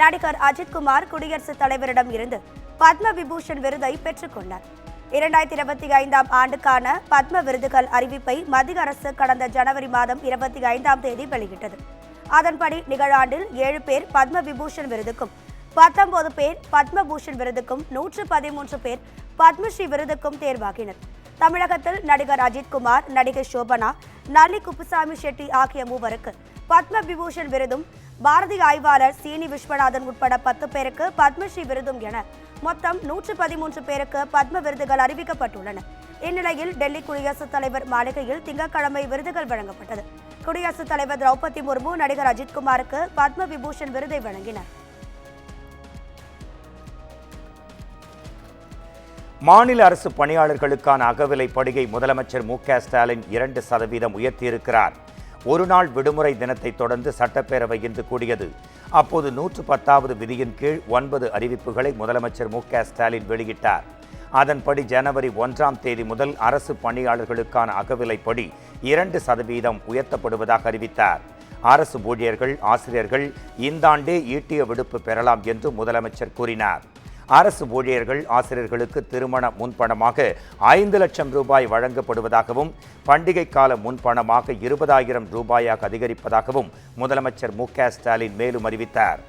நடிகர் அஜித்குமார் குடியரசுத் தலைவரிடம் இருந்து பத்ம விபூஷன் விருதை பெற்றுக்கொண்டார். 2025ஆம் ஆண்டுக்கான பத்ம விருதுகள் அறிவிப்பை மத்திய அரசு கடந்த ஜனவரி மாதம் 25ஆம் தேதி வெளியிட்டது. அதன்படி நிகழாண்டில் 7 பேர் பத்ம விபூஷன் விருதுக்கும் 19 பேர் பத்மபூஷன் விருதுக்கும் 113 பேர் பத்மஸ்ரீ விருதுக்கும் தேர்வாகினர். தமிழகத்தில் நடிகர் அஜித்குமார், நடிகை சோபனா, நல்லி குப்புசாமி ஷெட்டி ஆகிய மூவருக்கு பத்ம விபூஷன் விருதும், பாரதிய ஆய்வாளர் சீனி விஸ்வநாதன் உட்பட 10 பேருக்கு பத்மஸ்ரீ விருதும் என மொத்தம் 113 பேருக்கு பத்ம விருதுகள் அறிவிக்கப்பட்டுள்ளன. இந்நிலையில் டெல்லி குடியரசுத் தலைவர் மாளிகையில் திங்கட்கிழமை விருதுகள் வழங்கப்பட்டது. குடியரசுத் தலைவர் திரௌபதி முர்மு நடிகர் அஜித்குமாருக்கு பத்ம விபூஷன் விருதை வழங்கினார். மாநில அரசு பணியாளர்களுக்கான அகவிலைப்படுகை முதலமைச்சர் மு.க.ஸ்டாலின் 2% உயர்த்தியிருக்கிறார். ஒருநாள் விடுமுறை தினத்தை தொடர்ந்து சட்டப்பேரவை இன்று கூடியது. அப்போது 110வது விதியின் கீழ் 9 அறிவிப்புகளை முதலமைச்சர் மு.க.ஸ்டாலின் வெளியிட்டார். அதன்படி ஜனவரி 1ஆம் தேதி முதல் அரசு பணியாளர்களுக்கான அகவிலைப்படி 2% உயர்த்தப்படுவதாக அறிவித்தார். அரசு ஊழியர்கள், ஆசிரியர்கள் இந்த ஆண்டே ஈட்டிய விடுப்பு பெறலாம் என்று முதலமைச்சர் கூறினார். அரசு ஊழியர்கள், ஆசிரியர்களுக்கு திருமண முன்பணமாக 5 லட்சம் ரூபாய் வழங்கப்படுவதாகவும், பண்டிகை கால முன்பணமாக 20,000 ரூபாயாக அதிகரிப்பதாகவும் முதலமைச்சர் மு.க.ஸ்டாலின் மேலும் அறிவித்தார்.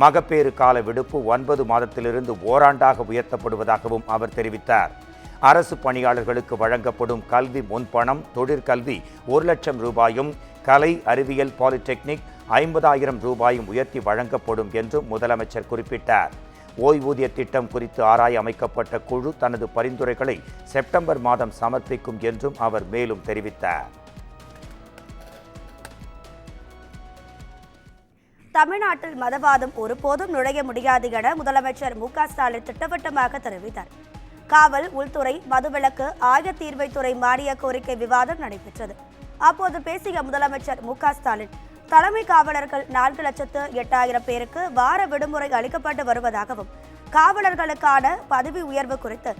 மகப்பேறு கால விடுப்பு 9 மாதத்திலிருந்து ஓராண்டாக உயர்த்தப்படுவதாகவும் அவர் தெரிவித்தார். அரசு பணியாளர்களுக்கு வழங்கப்படும் கல்வி முன்பணம், தொழிற்கல்வி 1 லட்சம் ரூபாயும், கலை, அறிவியல், பாலிடெக்னிக் 50,000 ரூபாயும் உயர்த்தி வழங்கப்படும் என்றும் முதலமைச்சர் குறிப்பிட்டார். ஓய்வூதிய திட்டம் குறித்து ஆராய அமைக்கப்பட்ட குழு தனது பரிந்துரைகளை செப்டம்பர் மாதம் சமர்ப்பிக்கும் என்றும் அவர் மேலும் தெரிவித்தார். தமிழ்நாட்டில் மதவாதம் ஒருபோதும் நுழைய முடியாது என முதலமைச்சர் மு.க.ஸ்டாலின் திட்டவட்டமாக தெரிவித்தார். காவல், உள்துறை, மதுவிலக்கு, ஆயத்தீர்வைத்துறை மானிய கோரிக்கை விவாதம் நடைபெற்றது. அப்போது பேசிய முதலமைச்சர் மு.க.ஸ்டாலின், தலைமை காவலர்கள் 4,08,000 பேருக்கு வார விடுமுறை அளிக்கப்பட்டு வருவதாகவும், காவலர்களுக்கான பதவி உயர்வு குறித்து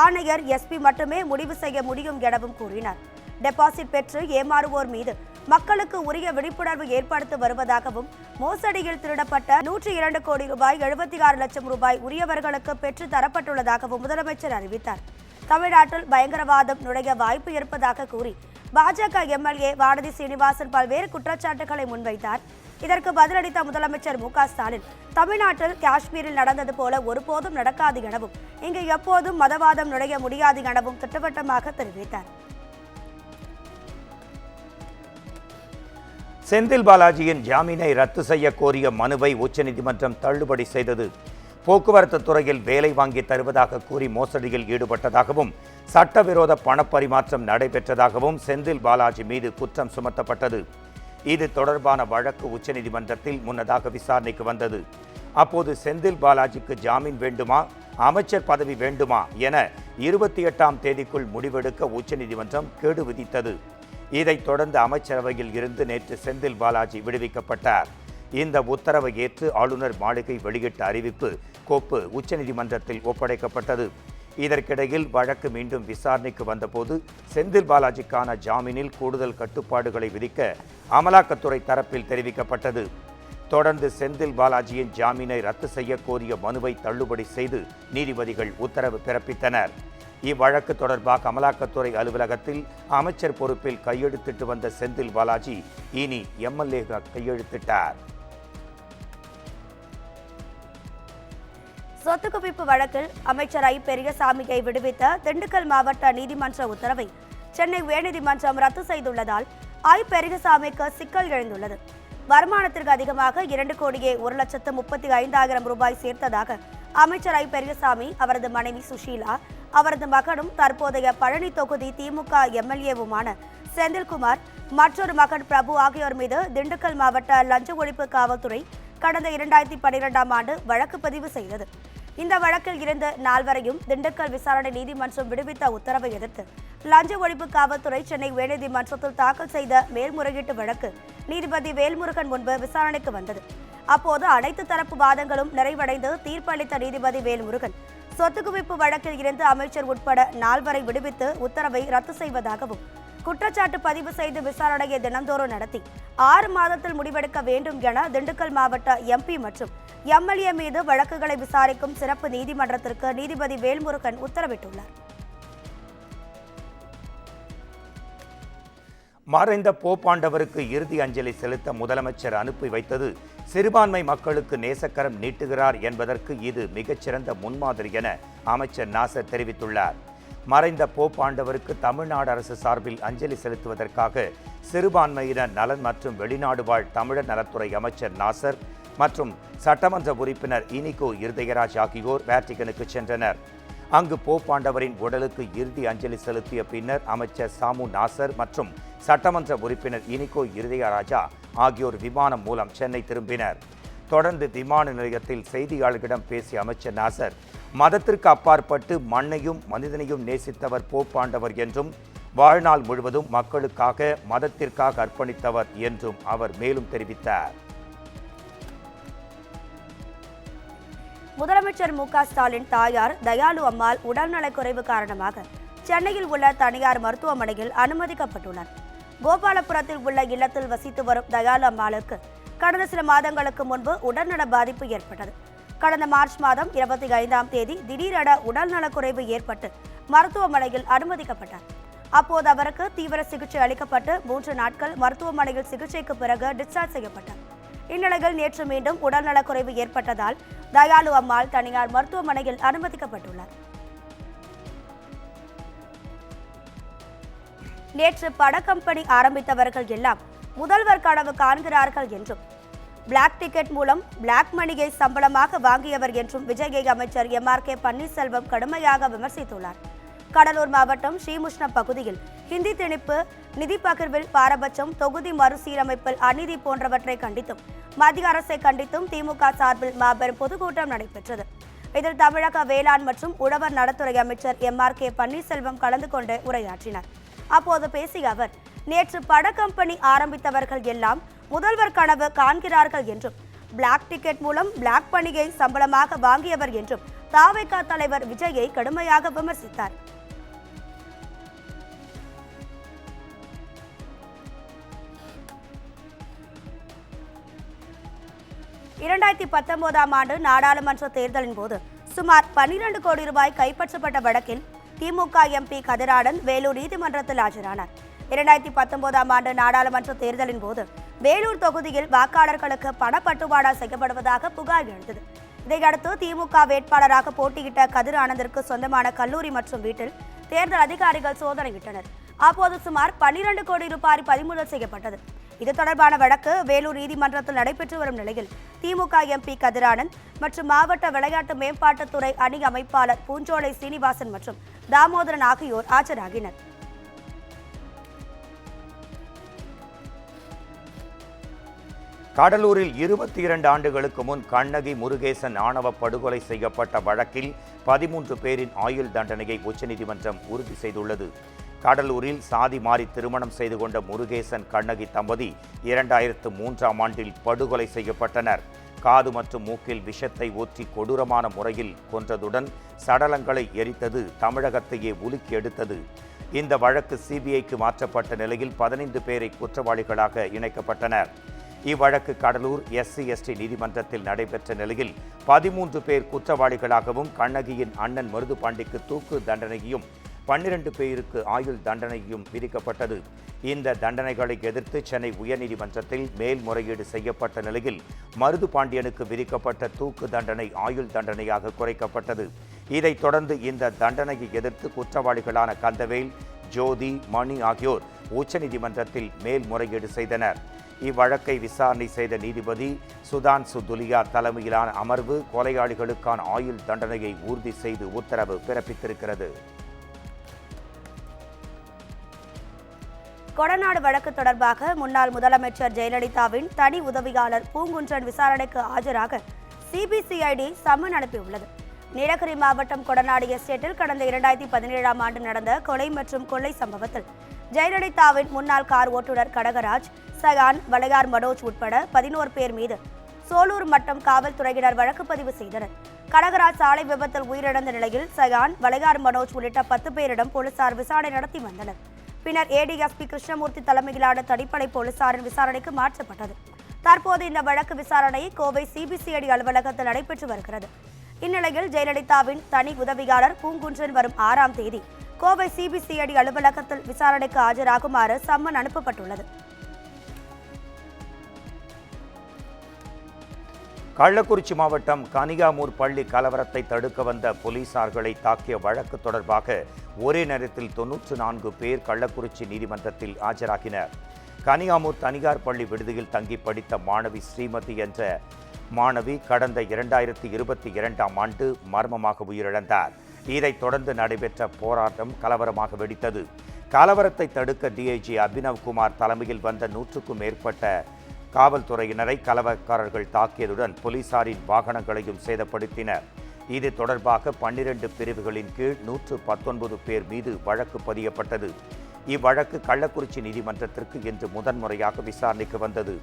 ஆணையர், எஸ்பி மட்டுமே முடிவு செய்ய முடியும் எனவும் கூறினார். டெபாசிட் பெற்று ஏமாறுவோர் மீது மக்களுக்கு உரிய விழிப்புணர்வு ஏற்படுத்தி வருவதாகவும், மோசடியில் திருடப்பட்ட 102 கோடி ரூபாய் 76 லட்சம் ரூபாய் உரியவர்களுக்கு பெற்று தரப்பட்டுள்ளதாகவும் முதலமைச்சர் அறிவித்தார். தமிழ்நாட்டில் பயங்கரவாதம் நுழைய வாய்ப்பு இருப்பதாக கூறி பாஜக எம்எல்ஏ வானதி சீனிவாசன் பல்வேறு குற்றச்சாட்டுகளை முன்வைத்தார். இதற்கு பதிலளித்த முதலமைச்சர் மு.க.ஸ்டாலின், தமிழ்நாட்டில் காஷ்மீரில் நடந்தது போல ஒருபோதும் நடக்காது எனவும், இங்கு எப்போதும் மதவாதம் நுழைய முடியாது எனவும் திட்டவட்டமாக தெரிவித்தார். செந்தில் பாலாஜியின் ஜாமீனை ரத்து செய்ய கோரிய மனுவை உச்சநீதிமன்றம் தள்ளுபடி செய்தது. போக்குவரத்து துறையில் வேலை வாங்கி தருவதாக கூறி மோசடியில் ஈடுபட்டதாகவும், சட்டவிரோத பணப்பரிமாற்றம் நடைபெற்றதாகவும் செந்தில் பாலாஜி மீது குற்றம் சுமத்தப்பட்டது. இது தொடர்பான வழக்கு உச்சநீதிமன்றத்தில் முன்னதாக விசாரணைக்கு வந்தது. அப்போது செந்தில் பாலாஜிக்கு ஜாமீன் வேண்டுமா, அமைச்சர் பதவி வேண்டுமா என 28ஆம் தேதிக்குள் முடிவெடுக்க உச்சநீதிமன்றம் கெடு விதித்தது. இதைத் தொடர்ந்து அமைச்சரவையில் இருந்து நேற்று செந்தில் பாலாஜி விடுவிக்கப்பட்டார். இந்த உத்தரவை ஏற்று ஆளுநர் மாளிகை வெளியிட்ட அறிவிப்பு கோப்பு உச்சநீதிமன்றத்தில் ஒப்படைக்கப்பட்டது. இதற்கிடையில் வழக்கு மீண்டும் விசாரணைக்கு வந்தபோது செந்தில் பாலாஜிக்கான ஜாமீனில் கூடுதல் கட்டுப்பாடுகளை விதிக்க அமலாக்கத்துறை தரப்பில் தெரிவிக்கப்பட்டது. தொடர்ந்து செந்தில் பாலாஜியின் ஜாமீனை ரத்து செய்ய கோரிய மனுவை தள்ளுபடி செய்து நீதிபதிகள் உத்தரவு பிறப்பித்தனர். இவ்வழக்கு தொடர்பாக அமலாக்கத்துறை அலுவலகத்தில் அமைச்சர் பொறுப்பில் கையெழுத்திட்டு வந்த செந்தில் பாலாஜி இனி எம்எல்ஏ கையெழுத்திட்டார். சொத்து குவிப்பு வழக்கில் அமைச்சர் ஐ. பெரியசாமியை விடுவித்த திண்டுக்கல் மாவட்ட நீதிமன்ற உத்தரவை சென்னை உயர்நீதிமன்றம் ரத்து செய்துள்ளதால் ஐ. பெரியசாமிக்கு சிக்கல் எழுந்துள்ளது. வருமானத்திற்கு அதிகமாக 2,01,35,000 ரூபாய் சேர்த்ததாக அமைச்சர் ஐ. பெரியசாமி, அவரது மனைவி சுஷீலா, அவரது மகனும் தற்போதைய பழனி தொகுதி திமுக எம்எல்ஏவுமான செந்தில்குமார், மற்றொரு மகன் பிரபு ஆகியோர் மீது திண்டுக்கல் மாவட்ட லஞ்ச ஒழிப்பு காவல்துறை கடந்த 2012ஆம் ஆண்டு வழக்கு பதிவு செய்தது. இந்த வழக்கில் இருந்து 4 வரையும் திண்டுக்கல் விசாரணை நீதிமன்றம் விடுவித்த உத்தரவை எதிர்த்து லஞ்ச ஒழிப்பு காவல்துறை சென்னை உயர்நீதிமன்றத்தில் தாக்கல் செய்த மேல்முறையீட்டு வழக்கு நீதிபதி வேல்முருகன் முன்பு விசாரணைக்கு வந்தது. அப்போது அனைத்து தரப்பு வாதங்களும் நிறைவடைந்து தீர்ப்பளித்த நீதிபதி வேல்முருகன் சொத்து குவிப்பு வழக்கில் இருந்து அமைச்சர் உட்பட 4 வரை விடுவித்து உத்தரவை ரத்து செய்வதாகவும், குற்றச்சாட்டு பதிவு செய்து விசாரணையை தினந்தோறும் நடத்தி 6 மாதத்தில் முடிவெடுக்க வேண்டும் என திண்டுக்கல் மாவட்ட எம்பி மற்றும் எம்எல்ஏ மீது வழக்குகளை விசாரிக்கும் சிறப்பு நீதிமன்றத்திற்கு நீதிபதி வேல்முருகன் உத்தரவிட்டுள்ளார். மறைந்த போப்பாண்டவருக்கு இறுதி அஞ்சலி செலுத்த முதலமைச்சர் அனுப்பி வைத்தது சிறுபான்மை மக்களுக்கு நேசக்கரம் நீட்டுகிறார் என்பதற்கு இது மிகச்சிறந்த முன்மாதிரி என அமைச்சர் நாசர் தெரிவித்துள்ளார். மறைந்த போப்பாண்டவருக்கு தமிழ்நாடு அரசு சார்பில் அஞ்சலி செலுத்துவதற்காக சிறுபான்மையினர் நலன் மற்றும் வெளிநாடு வாழ் தமிழர் நலத்துறை அமைச்சர் நாசர் மற்றும் சட்டமன்ற உறுப்பினர் இனிகோ இருதயராஜ் ஆகியோர் வேட்டிகனுக்கு சென்றனர். அங்கு போப்பாண்டவரின் உடலுக்கு இறுதி அஞ்சலி செலுத்திய பின்னர் அமைச்சர் சாமு நாசர் மற்றும் சட்டமன்ற உறுப்பினர் இனிகோ இருதயராஜா ஆகியோர் விமானம் மூலம் சென்னை திரும்பினர். தொடர்ந்து விமான நிலையத்தில் செய்தியாளர்களிடம் பேசிய அமைச்சர் நாசர், மதத்திற்கு அப்பாற்பட்டு மண்ணையும் மனிதனையும் நேசித்தவர் போப்பாண்டவர் என்றும், வாழ்நாள் முழுவதும் மக்களுக்காக மதத்திற்காக அர்ப்பணித்தவர் என்றும் அவர் மேலும் தெரிவித்தார். முதலமைச்சர் மு.க.ஸ்டாலின் தாயார் தயாளு அம்மாள் உடல்நலக்குறைவு காரணமாக சென்னையில் உள்ள தனியார் மருத்துவமனையில் அனுமதிக்கப்பட்டுள்ளார். கோபாலபுரத்தில் உள்ள இல்லத்தில் வசித்து வரும் தயாளு அம்மாளுக்கு கடந்த சில மாதங்களுக்கு முன்பு உடல்நல பாதிப்பு ஏற்பட்டது. கடந்த மார்ச் மாதம் 25ஆம் தேதி திடீரென உடல்நலக்குறைவு ஏற்பட்டு மருத்துவமனையில் அனுமதிக்கப்பட்டார். அப்போது அவருக்கு தீவிர சிகிச்சை அளிக்கப்பட்டு 3 நாட்கள் மருத்துவமனையில் சிகிச்சைக்கு பிறகு டிஸ்சார்ஜ் செய்யப்பட்டார். இந்நிலையில் நேற்று மீண்டும் உடல்நலக்குறைவு ஏற்பட்டதால் தயாளு அம்மாள் தனியார் மருத்துவமனையில் அனுமதிக்கப்பட்டுள்ளார். நேற்று பட கம்பெனி ஆரம்பித்தவர்கள் எல்லாம் முதல்வர் கனவு காண்கிறார்கள் என்றும், பிளாக் டிக்கெட் மூலம் பிளாக் மணியை சம்பளமாக வாங்கியவர் என்றும் விஜயை அமைச்சர் எம்.ஆர்.கே. பன்னீர்செல்வம் கடுமையாக விமர்சித்துள்ளார். கடலூர் மாவட்டம் ஸ்ரீமுஷ்ணம் பகுதியில் ஹிந்தி திணிப்பு, நிதி பகிர்வில் பாரபட்சம், தொகுதி மறுசீரமைப்பில் அநீதி போன்றவற்றை கண்டித்தும் மத்திய அரசை கண்டித்தும் திமுக சார்பில் மாபெரும் பொதுக்கூட்டம் நடைபெற்றது. இதில் தமிழக வேளாண் மற்றும் உழவர் நலத்துறை அமைச்சர் எம்.ஆர்.கே. பன்னீர்செல்வம் கலந்து கொண்டு உரையாற்றினார். அப்போது பேசிய அவர், நேற்று பட கம்பெனி ஆரம்பித்தவர்கள் எல்லாம் முதல்வர் கனவு காண்கிறார்கள் என்றும், பிளாக் டிக்கெட் மூலம் பிளாக் பணியை சம்பளமாக வாங்கியவர் என்றும் தாவேகா தலைவர் விஜயை கடுமையாக விமர்சித்தார். இரண்டாயிரத்தி 19ஆம் ஆண்டு நாடாளுமன்ற தேர்தலின் போது சுமார் 12 கோடி ரூபாய் கைப்பற்றப்பட்ட வழக்கில் திமுக எம்பி கதிரானந்த் வேலூர் நீதிமன்றத்தில் ஆஜரானார். 2019ஆம் ஆண்டு நாடாளுமன்ற தேர்தலின் போது வேலூர் தொகுதியில் வாக்காளர்களுக்கு பணப்பட்டுவாடா செய்யப்படுவதாக புகார் எழுந்தது. இதையடுத்து திமுக வேட்பாளராக போட்டியிட்ட கதிரானந்திற்கு சொந்தமான கல்லூரி மற்றும் வீட்டில் தேர்தல் அதிகாரிகள் சோதனையிட்டனர். அப்போது சுமார் 12 கோடி ரூபாய் பறிமுதல் செய்யப்பட்டது. இது தொடர்பான வழக்கு வேலூர் நீதிமன்றத்தில் நடைபெற்று வரும் நிலையில் திமுக எம்பி கதிரானந்த் மற்றும் மாவட்ட விளையாட்டு மேம்பாட்டுத்துறை அணி அமைப்பாளர் பூஞ்சோலை சீனிவாசன் மற்றும் தாமோதரன் ஆகியோர் ஆஜராகினர். கடலூரில் 22 ஆண்டுகளுக்கு முன் கண்ணகி முருகேசன் ஆணவ படுகொலை செய்யப்பட்ட வழக்கில் 13 பேரின் ஆயுள் தண்டனையை உச்சநீதிமன்றம் உறுதி செய்துள்ளது. கடலூரில் சாதி மாறி திருமணம் செய்து கொண்ட முருகேசன் கண்ணகி தம்பதி 2003ஆம் ஆண்டில் படுகொலை செய்யப்பட்டனர். காது மற்றும் மூக்கில் விஷத்தை ஊற்றி கொடூரமான முறையில் கொன்றதுடன் சடலங்களை எரித்தது தமிழகத்தையே உலுக்கி எடுத்தது. இந்த வழக்கு சிபிஐக்கு மாற்றப்பட்ட நிலையில் 15 பேரை குற்றவாளிகளாக இணைக்கப்பட்டனர். இவ்வழக்கு கடலூர் SC/ST நீதிமன்றத்தில் நடைபெற்ற நிலையில் 13 பேர் குற்றவாளிகளாகவும் கண்ணகியின் அண்ணன் மருதுபாண்டிக்கு தூக்கு தண்டனையும் 12 பேருக்கு ஆயுள் தண்டனையும் விதிக்கப்பட்டது. இந்த தண்டனைகளை எதிர்த்து சென்னை உயர்நீதிமன்றத்தில் மேல்முறையீடு செய்யப்பட்ட நிலையில் மருதுபாண்டியனுக்கு விதிக்கப்பட்ட தூக்கு தண்டனை ஆயுள் தண்டனையாக குறைக்கப்பட்டது. இதைத் தொடர்ந்து இந்த தண்டனையை எதிர்த்து குற்றவாளிகளான கந்தவேல், ஜோதி, மணி ஆகியோர் உச்சநீதிமன்றத்தில் மேல்முறையீடு செய்தனர். இவ்வழக்கை விசாரணை செய்த நீதிபதி சுதான்சு துலியா தலைமையிலான அமர்வு கொலையாளிகளுக்கான ஆயுள் தண்டனையை உறுதி செய்து உத்தரவு பிறப்பித்திருக்கிறது. கொடநாடு வழக்கு தொடர்பாக முன்னாள் முதலமைச்சர் ஜெயலலிதாவின் தனி உதவியாளர் பூங்குன்றன் விசாரணைக்கு ஆஜராக சிபிசிஐடி சம்மன் அனுப்பியுள்ளது. நீலகிரி மாவட்டம் கொடநாடு எஸ்டேட்டில் கடந்த 2017ஆம் ஆண்டு நடந்த கொலை மற்றும் கொள்ளை சம்பவத்தில் ஜெயலலிதாவின் முன்னாள் கார் ஓட்டுநர் கடகராஜ், சயான், வளையார் மனோஜ் உட்பட 11 பேர் மீது சோலூர் மட்டம் காவல்துறையினர் வழக்கு பதிவு செய்தனர். கடகராஜ் சாலை விபத்தில் உயிரிழந்த நிலையில் சயான், வளையார் மனோஜ் உள்ளிட்ட 10 பேரிடம் போலீசார் விசாரணை நடத்தி வந்தனர். பின்னர் ஏடிஎஸ்பி கிருஷ்ணமூர்த்தி தலைமையிலான தனிப்படை போலீசாரின் விசாரணைக்கு மாற்றப்பட்டது. தற்போது இந்த வழக்கு விசாரணை கோவை சிபிசிஐடி அலுவலகத்தில் நடைபெற்று வருகிறது. இந்நிலையில் ஜெயலலிதாவின் தனி உதவியாளர் பூங்குன்றன் வரும் 6ஆம் தேதி கோவை சிபிசிஐடி அலுவலகத்தில் விசாரணைக்கு ஆஜராகுமாறு சம்மன் அனுப்பப்பட்டுள்ளது. கள்ளக்குறிச்சி மாவட்டம் கனியாமூர் பள்ளி கலவரத்தை தடுக்க வந்த போலீசார்களை தாக்கிய வழக்கு தொடர்பாக ஒரே நேரத்தில் 94 பேர் கள்ளக்குறிச்சி நீதிமன்றத்தில் ஆஜராகினர். கனியாமூர் தனியார் பள்ளி விடுதியில் தங்கி படித்த மாணவி ஸ்ரீமதி என்ற மாணவி கடந்த 2022ஆம் ஆண்டு மர்மமாக உயிரிழந்தார். இதைத் தொடர்ந்து நடைபெற்ற போராட்டம் கலவரமாக வெடித்தது. கலவரத்தை தடுக்க டிஐஜி அபினவ் குமார் தலைமையில் வந்த 100க்கும் மேற்பட்ட காவல்துறையினரை கலவரக்காரர்கள் தாக்கியதுடன் போலீசாரின் வாகனங்களையும் சேதப்படுத்தினர். இது தொடர்பாக 12 பிரிவுகளின் கீழ் 119 பேர் மீது வழக்கு பதியப்பட்டது. இவ்வழக்கு கள்ளக்குறிச்சி நீதிமன்றத்திற்கு இன்று முதன்முறையாக விசாரணைக்கு வந்தது.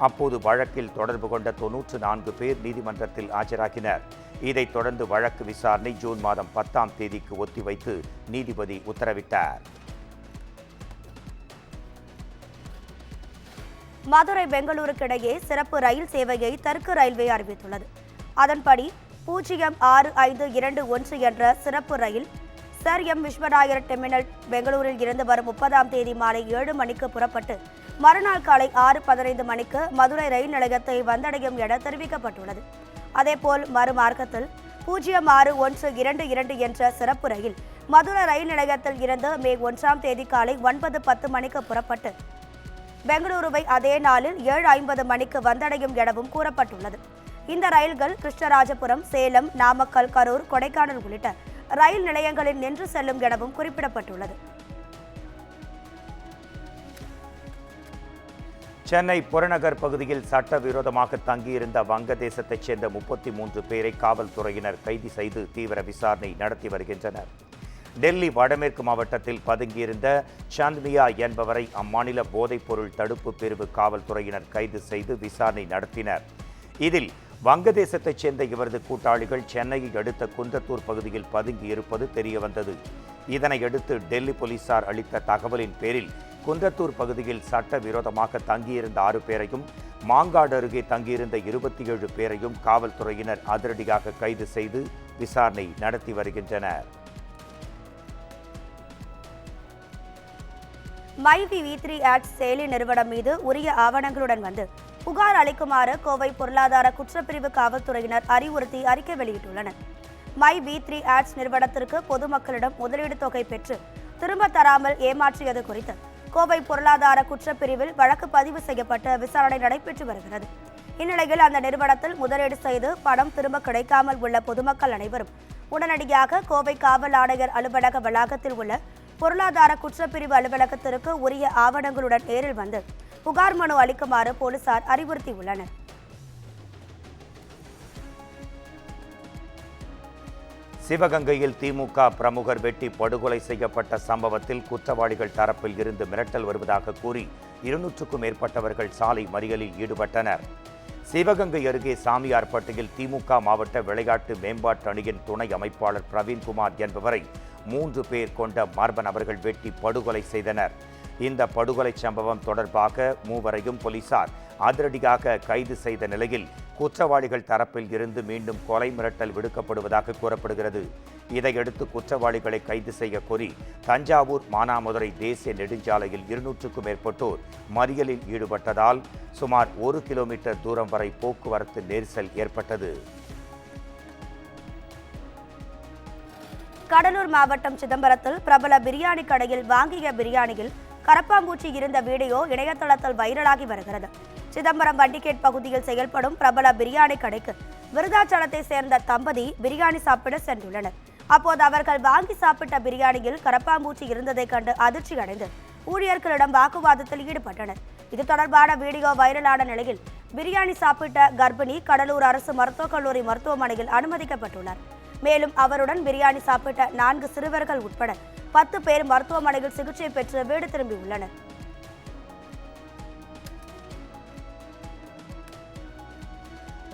அப்போது வழக்கில் தொடர்பு கொண்ட 94 பேர் நீதிமன்றத்தில் ஆஜராகினர். இதைத் தொடர்ந்து வழக்கு விசாரணை ஜூன் மாதம் 10ஆம் தேதிக்கு ஒத்திவைத்து நீதிபதி உத்தரவிட்டார். மதுரை பெங்களூருக்கு இடையே சிறப்பு ரயில் சேவையை தெற்கு ரயில்வே அறிவித்துள்ளது. அதன்படி 065221 என்ற சிறப்பு ரயில் சர் எம் விஸ்வநாயர் டெர்மினல் பெங்களூரில் இருந்து வரும் 30ஆம் தேதி மாலை 7 மணிக்கு புறப்பட்டு மறுநாள் காலை 6:15 மணிக்கு மதுரை ரயில் நிலையத்தை வந்தடையும் என தெரிவிக்கப்பட்டுள்ளது. அதேபோல் மறுமார்க்கத்தில் 061222 என்ற சிறப்பு ரயில் மதுரை ரயில் நிலையத்தில் இருந்து மே 1ஆம் தேதி காலை 9:10 மணிக்கு புறப்பட்டு பெங்களூருவை அதே நாளில் 7:50 மணிக்கு வந்தடையும் எனவும் கூறப்பட்டுள்ளது. இந்த ரயில்கள் கிருஷ்ணராஜபுரம், சேலம், நாமக்கல், கரூர், கொடைக்கானல் உள்ளிட்ட ரயில் நிலையங்களில் நின்று செல்லும் எனவும் குறிப்பிடப்பட்டுள்ளது. சென்னை புறநகர் பகுதியில் சட்டவிரோதமாக தங்கியிருந்த வங்கதேசத்தைச் சேர்ந்த 33 பேரை காவல்துறையினர் கைது செய்து தீவிர விசாரணை நடத்தி வருகின்றனர். டெல்லி வடமேற்கு மாவட்டத்தில் பதுங்கியிருந்த சாந்த்மியா என்பவரை அம்மாநில போதைப்பொருள் தடுப்பு பிரிவு காவல்துறையினர் கைது செய்து விசாரணை நடத்தினர். இதில் வங்கதேசத்தைச் சேர்ந்த இவரது கூட்டாளிகள் சென்னையை அடுத்த குன்றத்தூர் பகுதியில் பதுங்கியிருப்பது தெரியவந்தது. இதனையடுத்து டெல்லி போலீசார் அளித்த தகவலின் பேரில் குன்றத்தூர் பகுதியில் சட்டவிரோதமாக தங்கியிருந்த 6 பேரையும் மாங்காடு அருகே தங்கியிருந்த 27 பேரையும் காவல்துறையினர் அதிரடியாக கைது செய்து விசாரணை நடத்தி வருகின்றனர். MyV3 ஆட்ஸ் செயலி நிறுவனம் மீது உரிய ஆவணங்களுடன் வந்து புகார் அளிக்குமாறு கோவை பொருளாதார குற்றப்பிரிவு காவல்துறையினர் அறிவுறுத்தி அறிக்கை வெளியிட்டுள்ளனர். MyV3 ஆட்ஸ் நிறுவனத்திற்கு பொதுமக்களிடம் முதலீடு தொகை பெற்று திரும்ப தராமல் ஏமாற்றியது குறித்து கோவை பொருளாதார குற்றப்பிரிவில் வழக்கு பதிவு செய்யப்பட்டு விசாரணை நடைபெற்று வருகிறது. இந்நிலையில் அந்த நிறுவனத்தில் முதலீடு செய்து பணம் திரும்ப கிடைக்காமல் உள்ள பொதுமக்கள் அனைவரும் உடனடியாக கோவை காவல் ஆணையர் அலுவலக வளாகத்தில் உள்ள பொருளாதார குற்றப்பிரிவு அலுவலகத்திற்கு உரிய ஆவணங்களுடன் நேரில் வந்து புகார் மனு அளிக்குமாறு போலீசார் அறிவுறுத்தியுள்ளனர். சிவகங்கையில் திமுக பிரமுகர் வெட்டி படுகொலை செய்யப்பட்ட சம்பவத்தில் குற்றவாளிகள் தரப்பில் இருந்து மிரட்டல் வருவதாக கூறி 200க்கும் மேற்பட்டவர்கள் சாலை மறியலில் ஈடுபட்டனர். சிவகங்கை அருகே சாமியார்பட்டியில் திமுக மாவட்ட விளையாட்டு மேம்பாட்டு அணியின் துணை அமைப்பாளர் பிரவீன்குமார் என்பவரை 3 பேர் கொண்ட மர்ம நபர்கள் வெட்டி படுகொலை செய்தனர். இந்த படுகொலை சம்பவம் தொடர்பாக மூவரையும் போலீசார் அதிரடியாக கைது செய்த நிலையில் குற்றவாளிகள் தரப்பில் இருந்து மீண்டும் கொலை மிரட்டல் விடுக்கப்படுவதாக கூறப்படுகிறது. இதையடுத்து குற்றவாளிகளை கைது செய்ய கோரி தஞ்சாவூர் மானாமதுரை தேசிய நெடுஞ்சாலையில் 200க்கும் மேற்பட்டோர் மறியலில் ஈடுபட்டதால் சுமார் 1 கிலோமீட்டர் தூரம் வரை போக்குவரத்து நெரிசல் ஏற்பட்டது. கடலூர் மாவட்டம் சிதம்பரத்தில் பிரபல பிரியாணி கடையில் வாங்கிய பிரியாணியில் கரப்பாம்பூச்சி இருந்த வீடியோ இணையதளத்தில் வைரலாகி வருகிறது. சிதம்பரம் வண்டிகேட் பகுதியில் செயல்படும் பிரபல பிரியாணி கடைக்கு விருதாச்சலத்தை சேர்ந்த தம்பதி பிரியாணி சாப்பிட சென்றுள்ளனர். அப்போது அவர்கள் வாங்கி சாப்பிட்ட பிரியாணியில் கரப்பாம்பூச்சி இருந்ததை கண்டு அதிர்ச்சி அடைந்து ஊழியர்களிடம் வாக்குவாதத்தில் ஈடுபட்டனர். இது தொடர்பான வீடியோ வைரலான நிலையில் பிரியாணி சாப்பிட்ட கர்ப்பிணி கடலூர் அரசு மருத்துவக் கல்லூரி மருத்துவமனையில் அனுமதிக்கப்பட்டுள்ளார். மேலும் அவருடன் பிரியாணி சாப்பிட்ட 4 சிறுவர்கள் உட்பட 10 பேர் மருத்துவமனையில் சிகிச்சை பெற்று வீடு திரும்பியுள்ளனர்.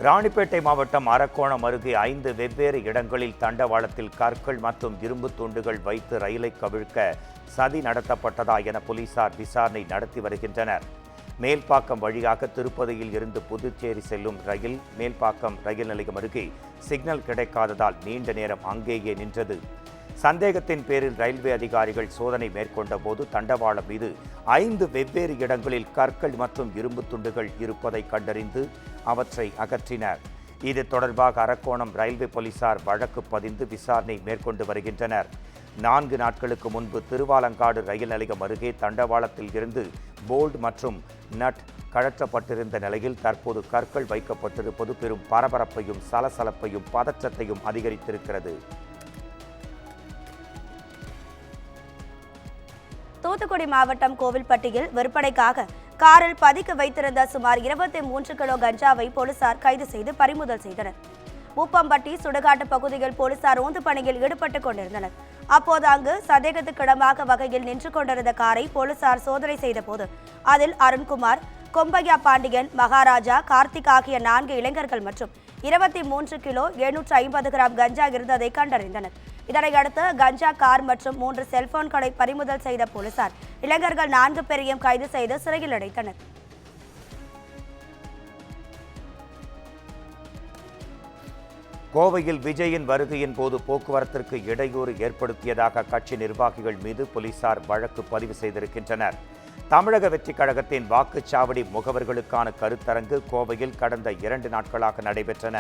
ராணிப்பேட்டை மாவட்டம் அரக்கோணம் அருகே 5 வெவ்வேறு இடங்களில் தண்டவாளத்தில் கற்கள் மற்றும் இரும்பு துண்டுகள் வைத்து ரயிலை கவிழ்க்க சதி நடத்தப்பட்டதா என போலீசார் விசாரணை நடத்தி வருகின்றனர். மேல்பாக்கம் வழியாக திருப்பதியில் இருந்து புதுச்சேரி செல்லும் ரயில் மேல்பாக்கம் ரயில் நிலையம் அருகே சிக்னல் கிடைக்காததால் நீண்ட நேரம் அங்கேயே நின்றது. சந்தேகத்தின் பேரில் ரயில்வே அதிகாரிகள் சோதனை மேற்கொண்ட போது தண்டவாளம் மீது 5 வெவ்வேறு இடங்களில் கற்கள் மற்றும் இரும்பு துண்டுகள் இருப்பதை கண்டறிந்து அவற்றை அகற்றினர். இது தொடர்பாக அரக்கோணம் ரயில்வே போலீசார் வழக்கு பதிந்து விசாரணை மேற்கொண்டு வருகின்றனர். 4 நாட்களுக்கு முன்பு திருவாலங்காடு ரயில் நிலையம் அருகே தண்டவாளத்தில் இருந்து போல்ட் மற்றும் நட் கழற்றப்பட்டிருந்த நிலையில் தற்போது கற்கள் வைக்கப்பட்டிருப்பது பெரும் பரபரப்பையும் சலசலப்பையும் பதற்றத்தையும் அதிகரித்திருக்கிறது. தூத்துக்குடி மாவட்டம் கோவில்பட்டியில் விற்பனைக்காக காரில் பதுக்கி வைத்திருந்த சுமார் 23 கிலோ கஞ்சாவை போலீசார் கைது செய்து பறிமுதல் செய்தனர். மூப்பம்பட்டி சுடுகாட்டு பகுதியில் போலீசார் ரோந்து பணியில் ஈடுபட்டுக் கொண்டிருந்தனர். அப்போது அங்கு சந்தேகத்துக்கிடமாக வகையில் நின்று கொண்டிருந்த காரை போலீசார் சோதனை செய்த போது அதில் அருண்குமார், கொம்பையா பாண்டியன், மகாராஜா, கார்த்திக் ஆகிய 4 இளைஞர்கள் மற்றும் 23 கிலோ 750 கிராம் கஞ்சா இருந்ததை கண்டறிந்தனர். இதனையடுத்து கஞ்சா கார் மற்றும் 3 செல்போன்களை பறிமுதல் செய்த போலீசார் இளைஞர்கள் 4 பேரையும் கைது செய்து சிறையில் அடைத்தனர். கோவையில் விஜயின் வருகையின் போது போக்குவரத்திற்கு இடையூறு ஏற்படுத்தியதாக கட்சி நிர்வாகிகள் மீது போலீசார் வழக்கு பதிவு செய்திருக்கின்றனர். தமிழக வெற்றிக் கழகத்தின் வாக்குச்சாவடி முகவர்களுக்கான கருத்தரங்கு கோவையில் கடந்த 2 நாட்களாக நடைபெற்றன.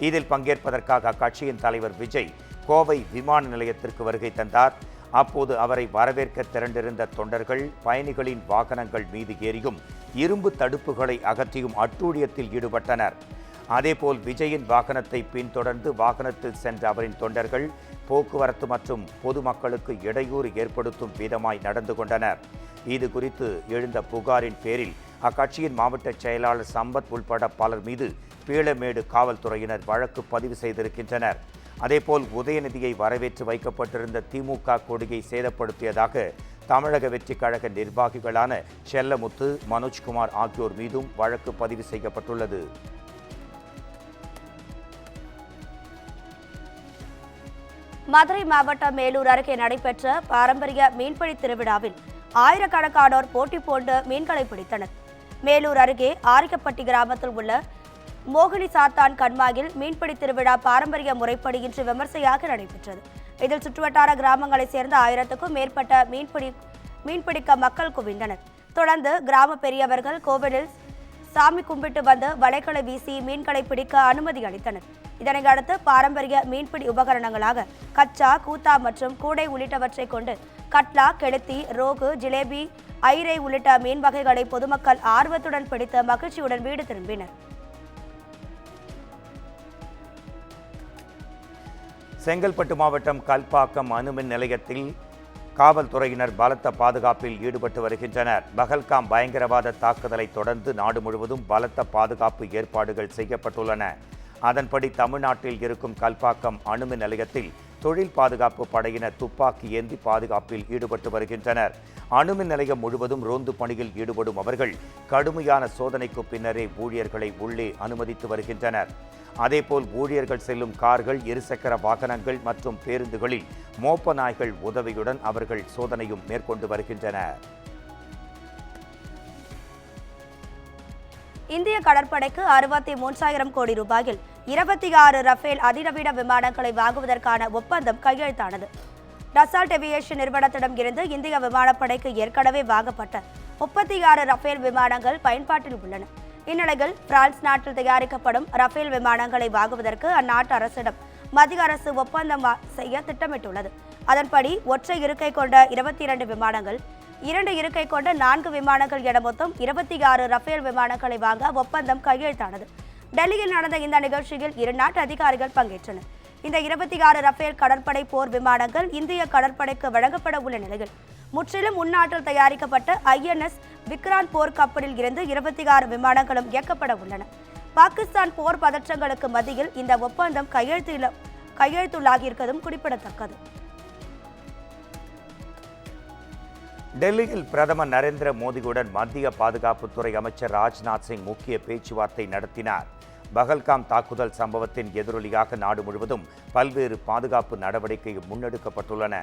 இதில் பங்கேற்பதற்காக அக்கட்சியின் தலைவர் விஜய் கோவை விமான நிலையத்திற்கு வருகை தந்தார். அப்போது அவரை வரவேற்க திரண்டிருந்த தொண்டர்கள் பயணிகளின் வாகனங்கள் மீது ஏறியும் இரும்பு தடுப்புகளை அகற்றியும் அட்டூழியத்தில் ஈடுபட்டனர். அதேபோல் விஜயின் வாகனத்தை பின்தொடர்ந்து வாகனத்தில் சென்ற அவரின் தொண்டர்கள் போக்குவரத்து மற்றும் பொதுமக்களுக்கு இடையூறு ஏற்படுத்தும் விதமாய் நடந்து கொண்டனர். இது குறித்து எழுந்த புகாரின் பேரில் அக்கட்சியின் மாவட்ட செயலாளர் சம்பத் உள்பட பலர் மீது பீளமேடு காவல்துறையினர் வழக்கு பதிவு செய்திருக்கின்றனர். அதேபோல் உதயநிதியை வரவேற்று வைக்கப்பட்டிருந்த திமுக கொடியை சேதப்படுத்தியதாக தமிழக வெற்றிக் கழக நிர்வாகிகளான செல்லமுத்து, மனோஜ்குமார் ஆகியோர் மீதும் வழக்கு பதிவு செய்யப்பட்டுள்ளது. மதுரை மாவட்டம் மேலூர் அருகே நடைபெற்ற பாரம்பரிய மீன்பிடி திருவிழாவில் ஆயிரக்கணக்கானோர் போட்டி போட்டு மீன்களை பிடித்தனர். மேலூர் அருகே ஆரிக்கப்பட்டி கிராமத்தில் உள்ள மோகினி சாத்தான் கண்மாயில் மீன்பிடி திருவிழா பாரம்பரிய முறைப்படி இன்று விமர்சையாக நடைபெற்றது. இதில் சுற்றுவட்டார கிராமங்களைச் சேர்ந்த 1000க்கும் மேற்பட்ட மீன்பிடிக்க மக்கள் குவிந்தனர். தொடர்ந்து கிராம பெரியவர்கள் கோவிலில் சாமி கும்பிட்டு வந்து வலைகளை வீசி மீன்களை பிடிக்க அனுமதி அளித்தனர். இதனையடுத்து பாரம்பரிய மீன்பிடி உபகரணங்களாக கச்சா, கூத்தா மற்றும் கூடை உள்ளிட்டவற்றை கொண்டு கட்லா, கெளுத்தி, ரோகு, ஜிலேபி, ஐரை உள்ளிட்ட மீன் வகைகளை பொதுமக்கள் ஆர்வத்துடன் பிடித்து மகிழ்ச்சியுடன் வீடு திரும்பினர். செங்கல்பட்டு மாவட்டம் கல்பாக்கம் அணுமின் நிலையத்தில் காவல்துறையினர் பலத்த பாதுகாப்பில் ஈடுபட்டு வருகின்றனர். பகல்காம் பயங்கரவாத தாக்குதலை தொடர்ந்து நாடு முழுவதும் பலத்த பாதுகாப்பு ஏற்பாடுகள் செய்யப்பட்டுள்ளன. அதன்படி தமிழ்நாட்டில் இருக்கும் கல்பாக்கம் அணுமின் நிலையத்தில் தொழில் பாதுகாப்பு படையினர் துப்பாக்கி ஏந்தி பாதுகாப்பில் ஈடுபட்டு வருகின்றனர். அணுமின் நிலையம் முழுவதும் ரோந்து பணியில் ஈடுபடும் அவர்கள் கடுமையான சோதனைக்கு பின்னரே ஊழியர்களை உள்ளே அனுமதித்து வருகின்றனர். அதேபோல் ஊழியர்கள் செல்லும் கார்கள், இருசக்கர வாகனங்கள் மற்றும் பேருந்துகளில் மோப்ப நாய்கள் உதவியுடன் அவர்கள் சோதனையும் மேற்கொண்டு வருகின்றனர். இந்திய கடற்படைக்கு 63,000 கோடி ரூபாயில் 26 ரஃபேல் அதிநவீன விமானங்களை வாங்குவதற்கான ஒப்பந்தம் கையெழுத்தானது. டசால்ட் ஏவியேஷன் நிறுவனத்திடம் இருந்து இந்திய விமானப்படைக்கு ஏற்கனவே வாங்கப்பட்ட 36 ரஃபேல் விமானங்கள் பயன்பாட்டில் உள்ளன. இந்நிலையில் பிரான்ஸ் நாட்டில் தயாரிக்கப்படும் ரஃபேல் விமானங்களை வாங்குவதற்கு அந்நாட்டு அரசிடம் மத்திய அரசு ஒப்பந்தம் செய்ய திட்டமிட்டுள்ளது. அதன்படி ஒற்றை இருக்கை கொண்ட 22 விமானங்கள், 2 இருக்கை கொண்ட 4 விமானங்கள் என மொத்தம் 26 ரஃபேல் விமானங்களை வாங்க ஒப்பந்தம் கையெழுத்தானது. டெல்லியில் நடந்த இந்த நிகழ்ச்சியில் 2 நாட்டு அதிகாரிகள் பங்கேற்றனர். இந்த 26 ரஃபேல் கடற்படை போர் விமானங்கள் இந்திய கடற்படைக்கு வழங்கப்பட உள்ள நிலையில் முற்றிலும் உள்நாட்டில் தயாரிக்கப்பட்ட INS விக்ராந்த் போர் கப்பலில் இருந்து 26 விமானங்களும் இயக்கப்பட உள்ளன. பாகிஸ்தான் போர் பதற்றங்களுக்கு மத்தியில் இந்த ஒப்பந்தம் கையெழுத்துள்ளாகியிருப்பதும் குறிப்பிடத்தக்கது. டெல்லியில் பிரதமர் நரேந்திர மோடியுடன் மத்திய பாதுகாப்புத்துறை அமைச்சர் ராஜ்நாத் சிங் முக்கிய பேச்சுவார்த்தை நடத்தினார். பகல்காம் தாக்குதல் சம்பவத்தின் எதிரொலியாக நாடு முழுவதும் பல்வேறு பாதுகாப்பு நடவடிக்கைகள் முன்னெடுக்கப்பட்டுள்ளன.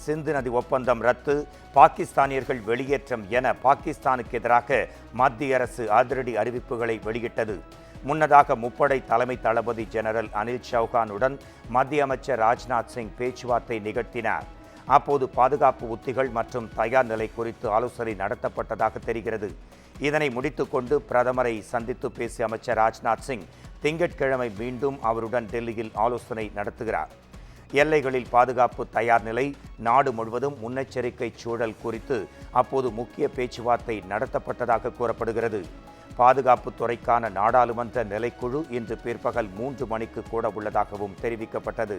சிந்து நதி ஒப்பந்தம் ரத்து, பாகிஸ்தானியர்கள் வெளியேற்றம் என பாகிஸ்தானுக்கு எதிராக மத்திய அரசு அதிரடி அறிவிப்புகளை வெளியிட்டது. முன்னதாக முப்படை தலைமை தளபதி ஜெனரல் அனில் சௌஹானுடன் மத்திய அமைச்சர் ராஜ்நாத் சிங் பேச்சுவார்த்தை நிகழ்த்தினார். அப்போது பாதுகாப்பு உத்திகள் மற்றும் தயார் நிலை குறித்து ஆலோசனை நடத்தப்பட்டதாக தெரிகிறது. இதனை முடித்துக்கொண்டு பிரதமரை சந்தித்து பேசிய அமைச்சர் ராஜ்நாத் சிங் திங்கட்கிழமை மீண்டும் அவருடன் டெல்லியில் ஆலோசனை நடத்துகிறார். எல்லைகளில் பாதுகாப்பு தயார் நிலை, நாடு முழுவதும் முன்னெச்சரிக்கை சூழல் குறித்து அப்போது முக்கிய பேச்சுவார்த்தை நடத்தப்பட்டதாக கூறப்படுகிறது. பாதுகாப்பு துறைக்கான நாடாளுமன்ற நிலைக்குழு இன்று பிற்பகல் 3 மணிக்கு கூட உள்ளதாகவும் தெரிவிக்கப்பட்டது.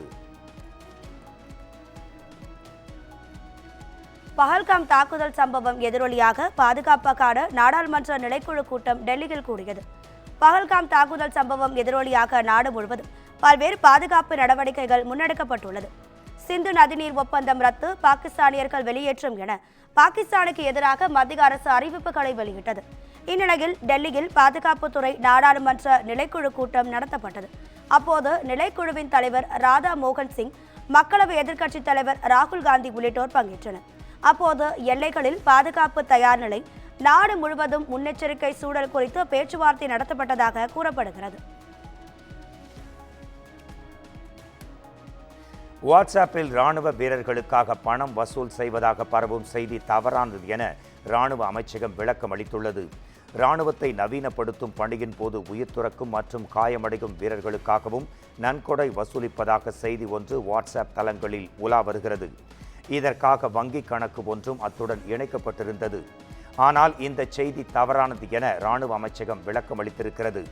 பஹல்காம் தாக்குதல் சம்பவம் எதிரொலியாக பாதுகாப்புக்கான நாடாளுமன்ற நிலைக்குழு கூட்டம் டெல்லியில் கூடியது. பஹல்காம் தாக்குதல் சம்பவம் எதிரொலியாக நாடு முழுவதும் பல்வேறு பாதுகாப்பு நடவடிக்கைகள் முன்னெடுக்கப்பட்டுள்ளது. சிந்து நதிநீர் ஒப்பந்தம் ரத்து, பாகிஸ்தானியர்கள் வெளியேற்றம் என பாகிஸ்தானுக்கு எதிராக மத்திய அரசு அறிவிப்புகளை வெளியிட்டது. இந்நிலையில் டெல்லியில் பாதுகாப்புத்துறை நாடாளுமன்ற நிலைக்குழு கூட்டம் நடத்தப்பட்டது. அப்போது நிலைக்குழுவின் தலைவர் ராதா மோகன் சிங், மக்களவை எதிர்க்கட்சித் தலைவர் ராகுல் காந்தி உள்ளிட்டோர் பங்கேற்றனர். அப்போது எல்லைகளில் பாதுகாப்பு தயார் நிலை, நாடு முழுவதும் முன்னெச்சரிக்கை சூழல் குறித்து பேச்சுவார்த்தை நடத்தப்பட்டதாக கூறப்படுகிறது. வாட்ஸ்அப்பில் ராணுவ வீரர்களுக்காக பணம் வசூல் செய்வதாக பரவும் செய்தி தவறானது என ராணுவ அமைச்சகம் விளக்கம் அளித்துள்ளது. ராணுவத்தை நவீனப்படுத்தும் பணியின் போது உயிர் துறக்கும் மற்றும் காயமடையும் வீரர்களுக்காகவும் நன்கொடை வசூலிப்பதாக செய்தி ஒன்று வாட்ஸ்அப் தளங்களில் உலா வருகிறது. இதற்காக வங்கி கணக்கு ஒன்றும் அத்துடன் இணைக்கப்பட்டிருந்தது. ஆனால் இந்த செய்தி தவறானது என ராணுவ அமைச்சகம் விளக்கம் அளித்திருக்கிறது.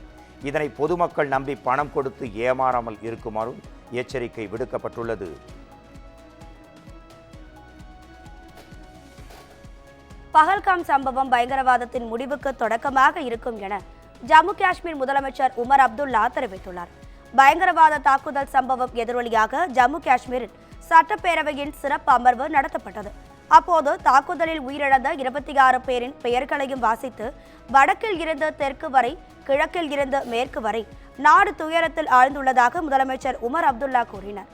இதனை பொதுமக்கள் நம்பி பணம் கொடுத்து ஏமாறாமல் இருக்குமாறும் எச்சரிக்கை விடுக்கப்பட்டுள்ளது. பஹல்காம் சம்பவம் பயங்கரவாதத்தின் முடிவுக்கு தொடக்கமாக இருக்கும் என ஜம்மு காஷ்மீர் முதலமைச்சர் உமர் அப்துல்லா தெரிவித்துள்ளார். பயங்கரவாத தாக்குதல் சம்பவம் எதிரொலியாக ஜம்மு காஷ்மீரில் சட்டப்பேரவையின் சிறப்பு அமர்வு நடத்தப்பட்டது. அப்போது தாக்குதலில் உயிரிழந்த 26 பேரின் பெயர்களையும் வாசித்து வடக்கில் இருந்து தெற்கு வரை, கிழக்கில் இருந்து மேற்கு வரை நாடு துயரத்தில் ஆழ்ந்துள்ளதாக முதலமைச்சர் உமர் அப்துல்லா கூறினார்.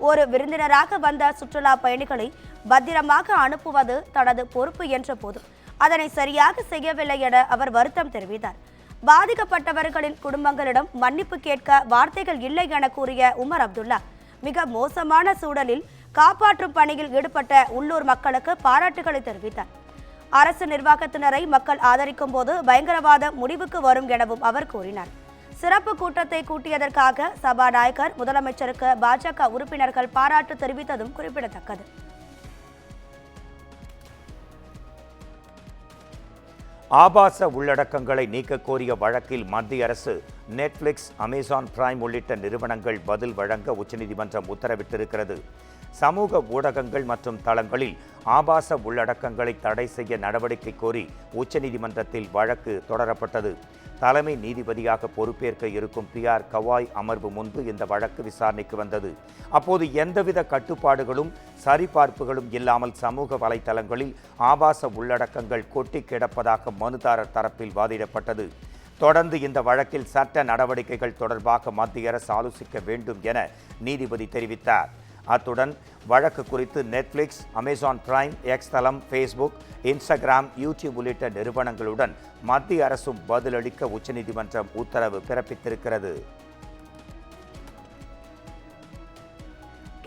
ஒரு விருந்தினராக வந்த சுற்றுலா பயணிகளை பத்திரமாக அனுப்புவது தனது பொறுப்பு என்ற போதும் அதனை சரியாக செய்யவில்லை என அவர் வருத்தம் தெரிவித்தார். பாதிக்கப்பட்டவர்களின் குடும்பங்களிடம் மன்னிப்பு கேட்க வார்த்தைகள் இல்லை என கூறிய உமர் அப்துல்லா, மிக மோசமான சூழலில் காப்பாற்றும் பணியில் ஈடுபட்ட உள்ளூர் மக்களுக்கு பாராட்டுகளை தெரிவித்தார். அரசு நிர்வாகத்தினரை மக்கள் ஆதரிக்கும் போது பயங்கரவாத முடிவுக்கு வரும் எனவும் அவர் கூறினார். சிறப்பு கூட்டத்தை கூட்டியதற்காக சபாநாயகர் முதலமைச்சருக்கு பாஜக உறுப்பினர்கள் பாராட்டு தெரிவித்ததும் குறிப்பிடத்தக்கது. ஆபாச உள்ளடக்கங்களை நீக்க கோரிய வழக்கில் மத்திய அரசு நெட்ஃபிளிக்ஸ், அமேசான் பிரைம் உள்ளிட்ட நிறுவனங்கள் பதில் வழங்க உச்சநீதிமன்றம் உத்தரவிட்டிருக்கிறது. சமூக ஊடகங்கள் மற்றும் தளங்களில் ஆபாச உள்ளடக்கங்களை தடை செய்ய நடவடிக்கை கோரி உச்சநீதிமன்றத்தில் வழக்கு தொடரப்பட்டது. தலைமை நீதிபதியாக பொறுப்பேற்க இருக்கும் PR கவாய் அமர்வு முன்பு இந்த வழக்கு விசாரணைக்கு வந்தது. அப்போது எந்தவித கட்டுப்பாடுகளும் சரிபார்ப்புகளும் இல்லாமல் சமூக வலைதளங்களில் ஆபாச உள்ளடக்கங்கள் கொட்டி கிடப்பதாக மனுதாரர் தரப்பில் வாதிடப்பட்டது. தொடர்ந்து இந்த வழக்கில் சட்ட நடவடிக்கைகள் தொடர்பாக மத்திய அரசு ஆலோசிக்க வேண்டும் என நீதிபதி தெரிவித்தார். அத்துடன் வழக்கு குறித்து நெட்ஃபிளிக்ஸ், அமேசான் பிரைம், எக்ஸ் தளம், ஃபேஸ்புக், இன்ஸ்டாகிராம், யூடியூப் உள்ளிட்ட நிறுவனங்களுடன் மத்திய அரசும் பதிலளிக்க உச்சநீதிமன்றம் உத்தரவு பிறப்பித்திருக்கிறது.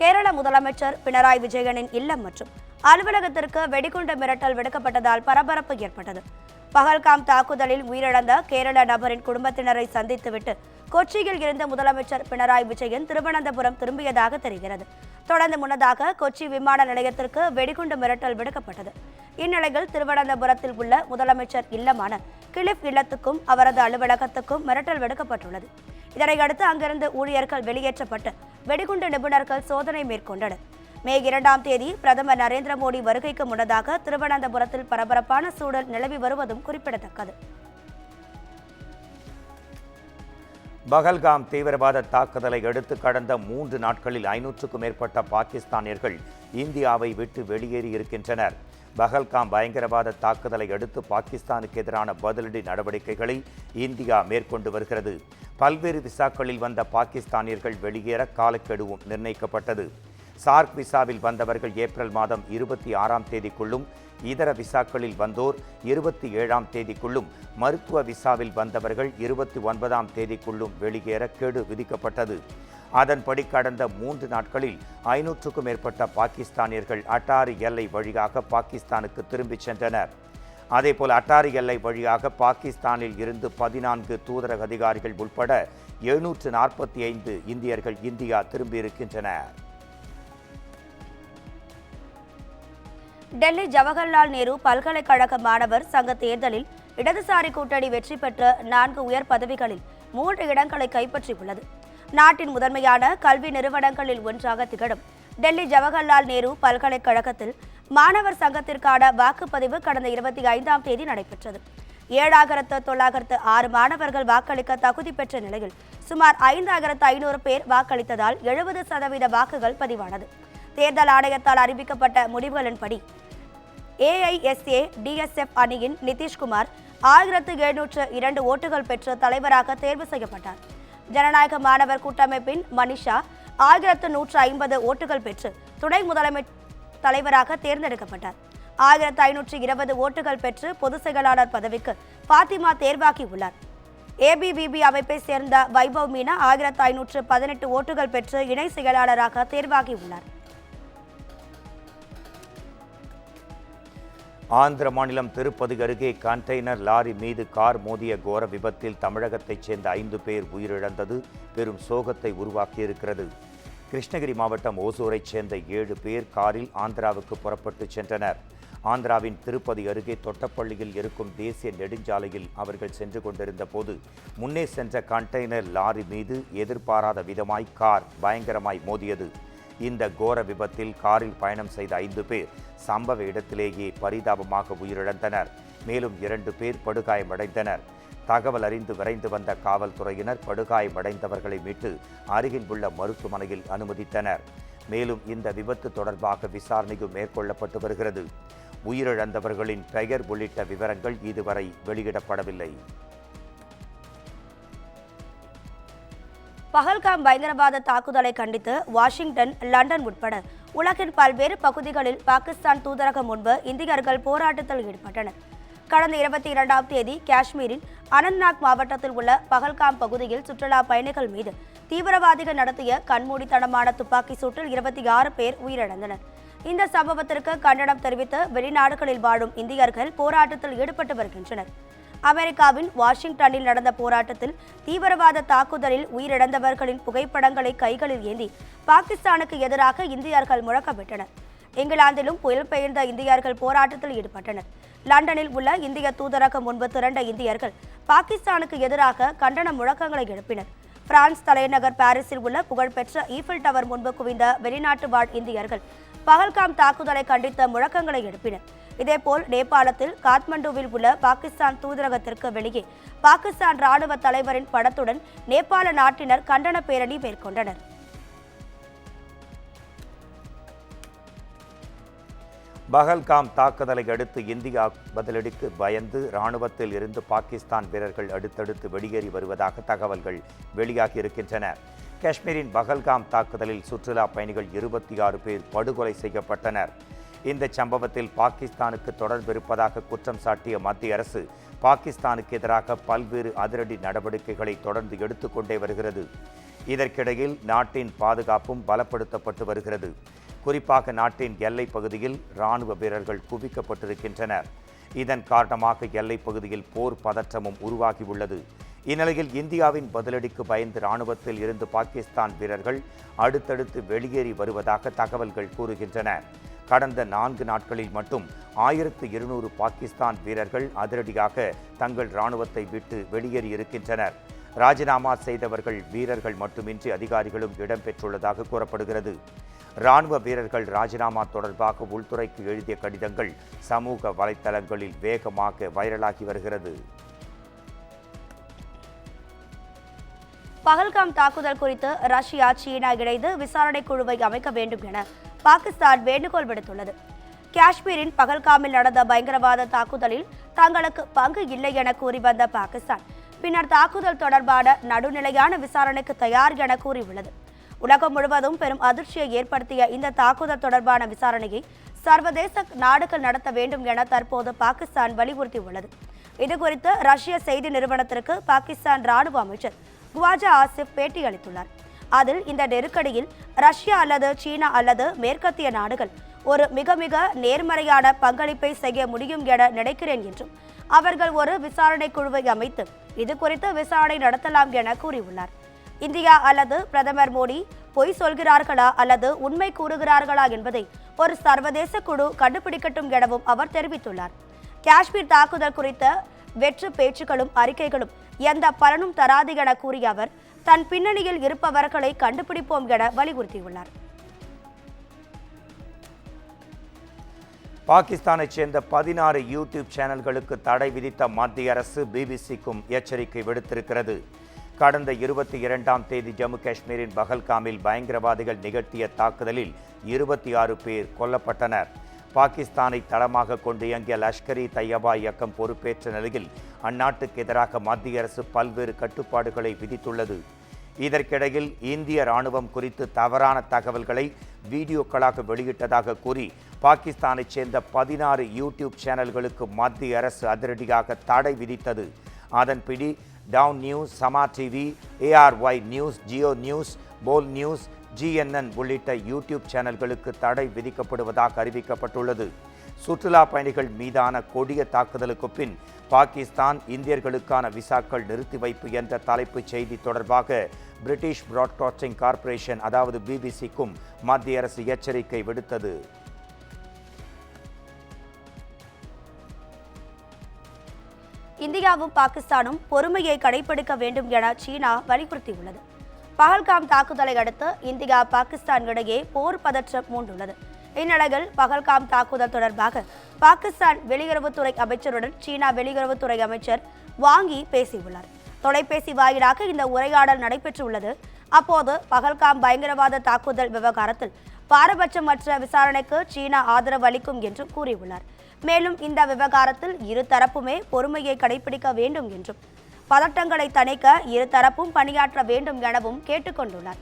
கேரள முதலமைச்சர் பினராயி விஜயனின் இல்லம் மற்றும் அலுவலகத்திற்கு வெடிகுண்டு மிரட்டல் விடுக்கப்பட்டதால் பரபரப்பு ஏற்பட்டது. பஹல்காம் தாக்குதலில் உயிரிழந்த கேரள நபரின் குடும்பத்தினரை சந்தித்துவிட்டு கொச்சியில் இருந்த முதலமைச்சர் பினராயி விஜயன் திருவனந்தபுரம் திரும்பியதாக தெரிகிறது. தொடர்ந்து முன்னதாக கொச்சி விமான நிலையத்திற்கு வெடிகுண்டு மிரட்டல் விடுக்கப்பட்டது. இந்நிலையில் திருவனந்தபுரத்தில் உள்ள முதலமைச்சர் இல்லமான கிளிப் இல்லத்துக்கும் அவரது அலுவலகத்துக்கும் மிரட்டல் விடுக்கப்பட்டுள்ளது. இதனையடுத்து அங்கிருந்து ஊழியர்கள் வெளியேற்றப்பட்டு வெடிகுண்டு நிபுணர்கள் சோதனை மேற்கொண்டனர். மே 2ஆம் தேதி பிரதமர் நரேந்திர மோடி வருகைக்கு முன்னதாக திருவனந்தபுரத்தில் பரபரப்பான சூழல் நிலவி வருவதும் குறிப்பிடத்தக்கது. பஹல்காம் தீவிரவாத தாக்குதலை அடுத்து கடந்த 3 நாட்களில் 500க்கும் மேற்பட்ட பாகிஸ்தானியர்கள் இந்தியாவை விட்டு வெளியேறி இருக்கின்றனர். பஹல்காம் பயங்கரவாத தாக்குதலை அடுத்து பாகிஸ்தானுக்கு எதிரான பதிலடி நடவடிக்கைகளை இந்தியா மேற்கொண்டு வருகிறது. பல்வேறு விசாக்களில் வந்த பாகிஸ்தானியர்கள் வெளியேற காலக்கெடுவும் நிர்ணயிக்கப்பட்டது. சார்க் விசாவில் வந்தவர்கள் ஏப்ரல் மாதம் 26ஆம் தேதிக்குள்ளும், இதர விசாக்களில் வந்தோர் 27ஆம் தேதிக்குள்ளும், மருத்துவ விசாவில் வந்தவர்கள் 29ஆம் தேதிக்குள்ளும் வெளியேற கெடு விதிக்கப்பட்டது. அதன்படி கடந்த 3 நாட்களில் 500க்கும் மேற்பட்ட பாகிஸ்தானியர்கள் அட்டாரி எல்லை வழியாக பாகிஸ்தானுக்கு திரும்பிச் சென்றனர். அதேபோல் அட்டாரி எல்லை வழியாக பாகிஸ்தானில் இருந்து 14 தூதரக அதிகாரிகள் உட்பட 745 இந்தியர்கள் இந்தியா திரும்பியிருக்கின்றனர். டெல்லி ஜவஹர்லால் நேரு பல்கலைக்கழக மாணவர் சங்க தேர்தலில் இடதுசாரி கூட்டணி வெற்றி பெற்ற 4 உயர் பதவிகளில் 3 இடங்களை கைப்பற்றியுள்ளது. நாட்டின் முதன்மையான கல்வி நிறுவனங்களில் ஒன்றாக திகழும் டெல்லி ஜவஹர்லால் நேரு பல்கலைக்கழகத்தில் மாணவர் சங்கத்திற்கான வாக்குப்பதிவு கடந்த 25ஆம் தேதி நடைபெற்றது. 7,906 மாணவர்கள் வாக்களிக்க தகுதி பெற்ற நிலையில் சுமார் 5,500 பேர் வாக்களித்ததால் 70% வாக்குகள் பதிவானது. தேர்தல் ஆணையத்தால் அறிவிக்கப்பட்ட முடிவுகளின்படி ஏஐஎஸ்ஏ டிஎஸ்எஃப் அணியின் நிதிஷ்குமார் 1,702 ஓட்டுகள் பெற்று தலைவராக தேர்வு செய்யப்பட்டார். ஜனநாயக மாணவர் கூட்டமைப்பின் மனிஷா 1,150 ஓட்டுகள் பெற்று துணை முதன்மை தலைவராக தேர்ந்தெடுக்கப்பட்டார். 1,520 ஓட்டுகள் பெற்று பொதுச் செயலாளர் பதவிக்கு பாத்திமா தேர்வாகியுள்ளார். ஏபிவிபி அமைப்பை சேர்ந்த வைபவ் மீனா 1,518 ஓட்டுகள் பெற்று இணை செயலாளராக தேர்வாகியுள்ளார். ஆந்திர மாநிலம் திருப்பதி அருகே கண்டெய்னர் லாரி மீது கார் மோதிய கோர விபத்தில் தமிழகத்தைச் சேர்ந்த 5 பேர் உயிரிழந்தது பெரும் சோகத்தை உருவாக்கியிருக்கிறது. கிருஷ்ணகிரி மாவட்டம் ஓசூரைச் சேர்ந்த 7 பேர் காரில் ஆந்திராவுக்கு புறப்பட்டு சென்றனர். ஆந்திராவின் திருப்பதி அருகே தொட்டப்பள்ளியில் இருக்கும் தேசிய நெடுஞ்சாலையில் அவர்கள் சென்று கொண்டிருந்த போது முன்னே சென்ற கண்டெய்னர் லாரி மீது எதிர்பாராத விதமாய் கார் பயங்கரமாய் மோதியது. இந்த கோர விபத்தில் காரில் பயணம் செய்த 5 பேர் சம்பவ இடத்திலேயே பரிதாபமாக உயிரிழந்தனர். மேலும் 2 பேர் படுகாயமடைந்தனர். தகவல் அறிந்து விரைந்து வந்த காவல்துறையினர் படுகாயமடைந்தவர்களை மீட்டு அருகில் உள்ள மருத்துவமனையில் அனுமதித்தனர். மேலும் இந்த விபத்து தொடர்பாக விசாரணையும் மேற்கொள்ளப்பட்டு வருகிறது. உயிரிழந்தவர்களின் பெயர் உள்ளிட்ட விவரங்கள் இதுவரை வெளியிடப்படவில்லை. பஹல்காம் பயங்கரவாத தாக்குதலை கண்டித்து வாஷிங்டன், லண்டன் உட்பட உலகின் பல்வேறு பகுதிகளில் பாகிஸ்தான் தூதரகம் முன்பு இந்தியர்கள் போராட்டத்தில் ஈடுபட்டனர். கடந்த 22ஆம் தேதி காஷ்மீரின் அனந்த்நாக் மாவட்டத்தில் உள்ள பஹல்காம் பகுதியில் சுற்றுலா பயணிகள் மீது தீவிரவாதிகள் நடத்திய கண்மூடித்தனமான துப்பாக்கி சூட்டில் 26 பேர் உயிரிழந்தனர். இந்த சம்பவத்திற்கு கண்டனம் தெரிவித்து வெளிநாடுகளில் வாழும் இந்தியர்கள் போராட்டத்தில் ஈடுபட்டு வருகின்றனர். அமெரிக்காவின் வாஷிங்டனில் நடந்த போராட்டத்தில் தீவிரவாத தாக்குதலில் உயிரிழந்தவர்களின் புகைப்படங்களை கைகளில் ஏந்தி பாகிஸ்தானுக்கு எதிராக இந்தியர்கள் முழக்கமிட்டனர். இங்கிலாந்திலும் புயல்பெயர்ந்த இந்தியர்கள் போராட்டத்தில் ஈடுபட்டனர். லண்டனில் உள்ள இந்திய தூதரகம் முன்பு திரண்ட இந்தியர்கள் பாகிஸ்தானுக்கு எதிராக கண்டன முழக்கங்களை எழுப்பினர். பிரான்ஸ் தலைநகர் பாரிஸில் உள்ள புகழ்பெற்ற ஈஃபில் டவர் முன்பு குவிந்த வெளிநாட்டு வாழ் இந்தியர்கள் பஹல்காம் தாக்குதலை கண்டித்த முழக்கங்களை எழுப்பினர். இதேபோல் நேபாளத்தில் காத்மண்டுவில் உள்ள பாகிஸ்தான் தூதரகத்திற்கு வெளியே பாகிஸ்தான் ராணுவ தலைவரின் படத்துடன் நேபாள நாட்டினர் கண்டன பேரணி மேற்கொண்டனர். பஹல்காம் தாக்குதலை அடுத்து இந்தியா பதிலடிக்கு பயந்து இராணுவத்தில் இருந்து பாகிஸ்தான் வீரர்கள் அடுத்தடுத்து வெளியேறி வருவதாக தகவல்கள் வெளியாகியிருக்கின்றன. காஷ்மீரின் பஹல்காம் தாக்குதலில் சுற்றுலா பயணிகள் 26 பேர் படுகொலை செய்யப்பட்டனர். இந்த சம்பவத்தில் பாகிஸ்தானுக்கு தொடர்பு இருப்பதாக குற்றம் சாட்டிய மத்திய அரசு பாகிஸ்தானுக்கு எதிராக பல்வேறு அதிரடி நடவடிக்கைகளை தொடர்ந்து எடுத்துக்கொண்டே வருகிறது. இதற்கிடையில் நாட்டின் பாதுகாப்பும் பலப்படுத்தப்பட்டு வருகிறது. குறிப்பாக நாட்டின் எல்லைப் பகுதியில் இராணுவ வீரர்கள் குவிக்கப்பட்டிருக்கின்றனர். இதன் காரணமாக எல்லைப் பகுதியில் போர் பதற்றமும் உருவாகியுள்ளது. இந்நிலையில் இந்தியாவின் பதிலடிக்கு பயந்து இராணுவத்தில் இருந்து பாகிஸ்தான் வீரர்கள் அடுத்தடுத்து வெளியேறி வருவதாக தகவல்கள் கூறுகின்றன. கடந்த 4 நாட்களில் மட்டும் 1200 பாகிஸ்தான் வீரர்கள் அதிரடியாக தங்கள் இராணுவத்தை விட்டு வெளியேறியிருக்கின்றனர். ராஜினாமா செய்தவர்கள் வீரர்கள் மட்டுமின்றி அதிகாரிகளும் இடம்பெற்றுள்ளதாக கூறப்படுகிறது. இராணுவ வீரர்கள் ராஜினாமா தொடர்பாக உள்துறைக்கு எழுதிய கடிதங்கள் சமூக வலைத்தளங்களில் வேகமாக வைரலாகி வருகிறது. பஹல்காம் தாக்குதல் குறித்து ரஷ்யா, சீனா இணைந்து விசாரணை குழுவை அமைக்க வேண்டும் என பாகிஸ்தான் வேண்டுகோள் விடுத்துள்ளது. காஷ்மீரின் பகல்காமில் நடந்த பயங்கரவாத தாக்குதலில் தங்களுக்கு பங்கு இல்லை என கூறி வந்த பாகிஸ்தான் பின்னர் தாக்குதல் தொடர்பான நடுநிலையான விசாரணைக்கு தயார் என கூறியுள்ளது. உலகம் முழுவதும் பெரும் அதிர்ச்சியை ஏற்படுத்திய இந்த தாக்குதல் தொடர்பான விசாரணையை சர்வதேச நாடுகள் நடத்த வேண்டும் என தற்போது பாகிஸ்தான் வலியுறுத்தியுள்ளது. இதுகுறித்து ரஷ்ய செய்தி நிறுவனத்திற்கு பாகிஸ்தான் ராணுவ அமைச்சர் குவாஜா ஆசிப் பேட்டியளித்துள்ளார். அதில் இந்த நெருக்கடியில் ரஷ்யா அல்லது சீனா அல்லது மேற்கத்திய நாடுகள் ஒரு மிக மிக நேர்மறையான பங்களிப்பை செய்ய முடியும் என நினைக்கிறேன் என்றும் அவர்கள் ஒரு விசாரணை குழுவை அமைத்து இது குறித்து விசாரணை நடத்தலாம் என கூறியுள்ளார். இந்தியா அல்லது பிரதமர் மோடி பொய் சொல்கிறார்களா அல்லது உண்மை கூறுகிறார்களா என்பதை ஒரு சர்வதேச குழு கண்டுபிடிக்கட்டும் எனவும் அவர் தெரிவித்துள்ளார். காஷ்மீர் தாக்குதல் குறித்த வெற்று பேச்சுக்களும் அறிக்கைகளும் எந்த பலனும் தராது என கூறிய அவர் தன் பின்னணியில் இருப்பவர்களை கண்டுபிடிப்போம் என வலியுறுத்தியுள்ளார். பாகிஸ்தானைச் சேர்ந்த 16 யூடியூப் சேனல்களுக்கு தடை விதித்த மத்திய அரசு பிபிசிக்கும் எச்சரிக்கை விடுத்திருக்கிறது. கடந்த 22ஆம் தேதி ஜம்மு காஷ்மீரின் பஹல்காமில் பயங்கரவாதிகள் நிகழ்த்திய தாக்குதலில் 26 பேர் கொல்லப்பட்டனர். பாகிஸ்தானை தளமாக கொண்டு இயங்கிய லஷ்கர்-இ தையபா இயக்கம் பொறுப்பேற்ற நிலையில் அந்நாட்டுக்கு எதிராக மத்திய அரசு பல்வேறு கட்டுப்பாடுகளை விதித்துள்ளது. இதற்கிடையில் இந்திய ராணுவம் குறித்து தவறான தகவல்களை வீடியோக்களாக வெளியிட்டதாக கூறி பாகிஸ்தானைச் சேர்ந்த 16 யூடியூப் சேனல்களுக்கு மத்திய அரசு அதிரடியாக தடை விதித்தது. அதன்படி Dawn news, Samaa TV, ARY news, Geo news, Bol news, GNN உள்ளிட்ட யூடியூப் சேனல்களுக்கு தடை விதிக்கப்படுவதாக அறிவிக்கப்பட்டுள்ளது. சுற்றுலா பயணிகள் மீதான கொடிய தாக்குதலுக்கு பின் பாகிஸ்தான் இந்தியர்களுக்கான விசாக்கள் நிறுத்தி வைப்பு என்ற தலைப்புச் செய்தி தொடர்பாக பிரிட்டிஷ் பிராட்காஸ்டிங் கார்ப்பரேஷன் அதாவது பிபிசிக்கும் மத்திய அரசு எச்சரிக்கை விடுத்தது. இந்தியாவும் பாகிஸ்தானும் பொறுமையை கடைபிடிக்க வேண்டும் என சீனா வலியுறுத்தியுள்ளது. பஹல்காம் தாக்குதலை அடுத்து இந்தியா பாகிஸ்தான் இடையே போர் பதற்றம் மூண்டுள்ளது. இந்நிலையில் பஹல்காம் தாக்குதல் தொடர்பாக பாகிஸ்தான் வெளியுறவுத்துறை அமைச்சருடன் சீனா வெளியுறவுத்துறை அமைச்சர் வாங்கி பேசியுள்ளார். தொலைபேசி வாயிலாக இந்த உரையாடல் நடைபெற்றுள்ளது. அப்போது பஹல்காம் பயங்கரவாத தாக்குதல் விவகாரத்தில் பாரபட்சமற்ற விசாரணைக்கு சீனா ஆதரவு அளிக்கும் என்று கூறியுள்ளார். மேலும் இந்த விவகாரத்தில் இரு தரப்புமே பொறுமையை கடைபிடிக்க வேண்டும் என்றும் பதட்டங்களை தணிக்க இரு தரப்பும் பணியாற்ற வேண்டும் எனவும் கேட்டுக்கொண்டுள்ளார்.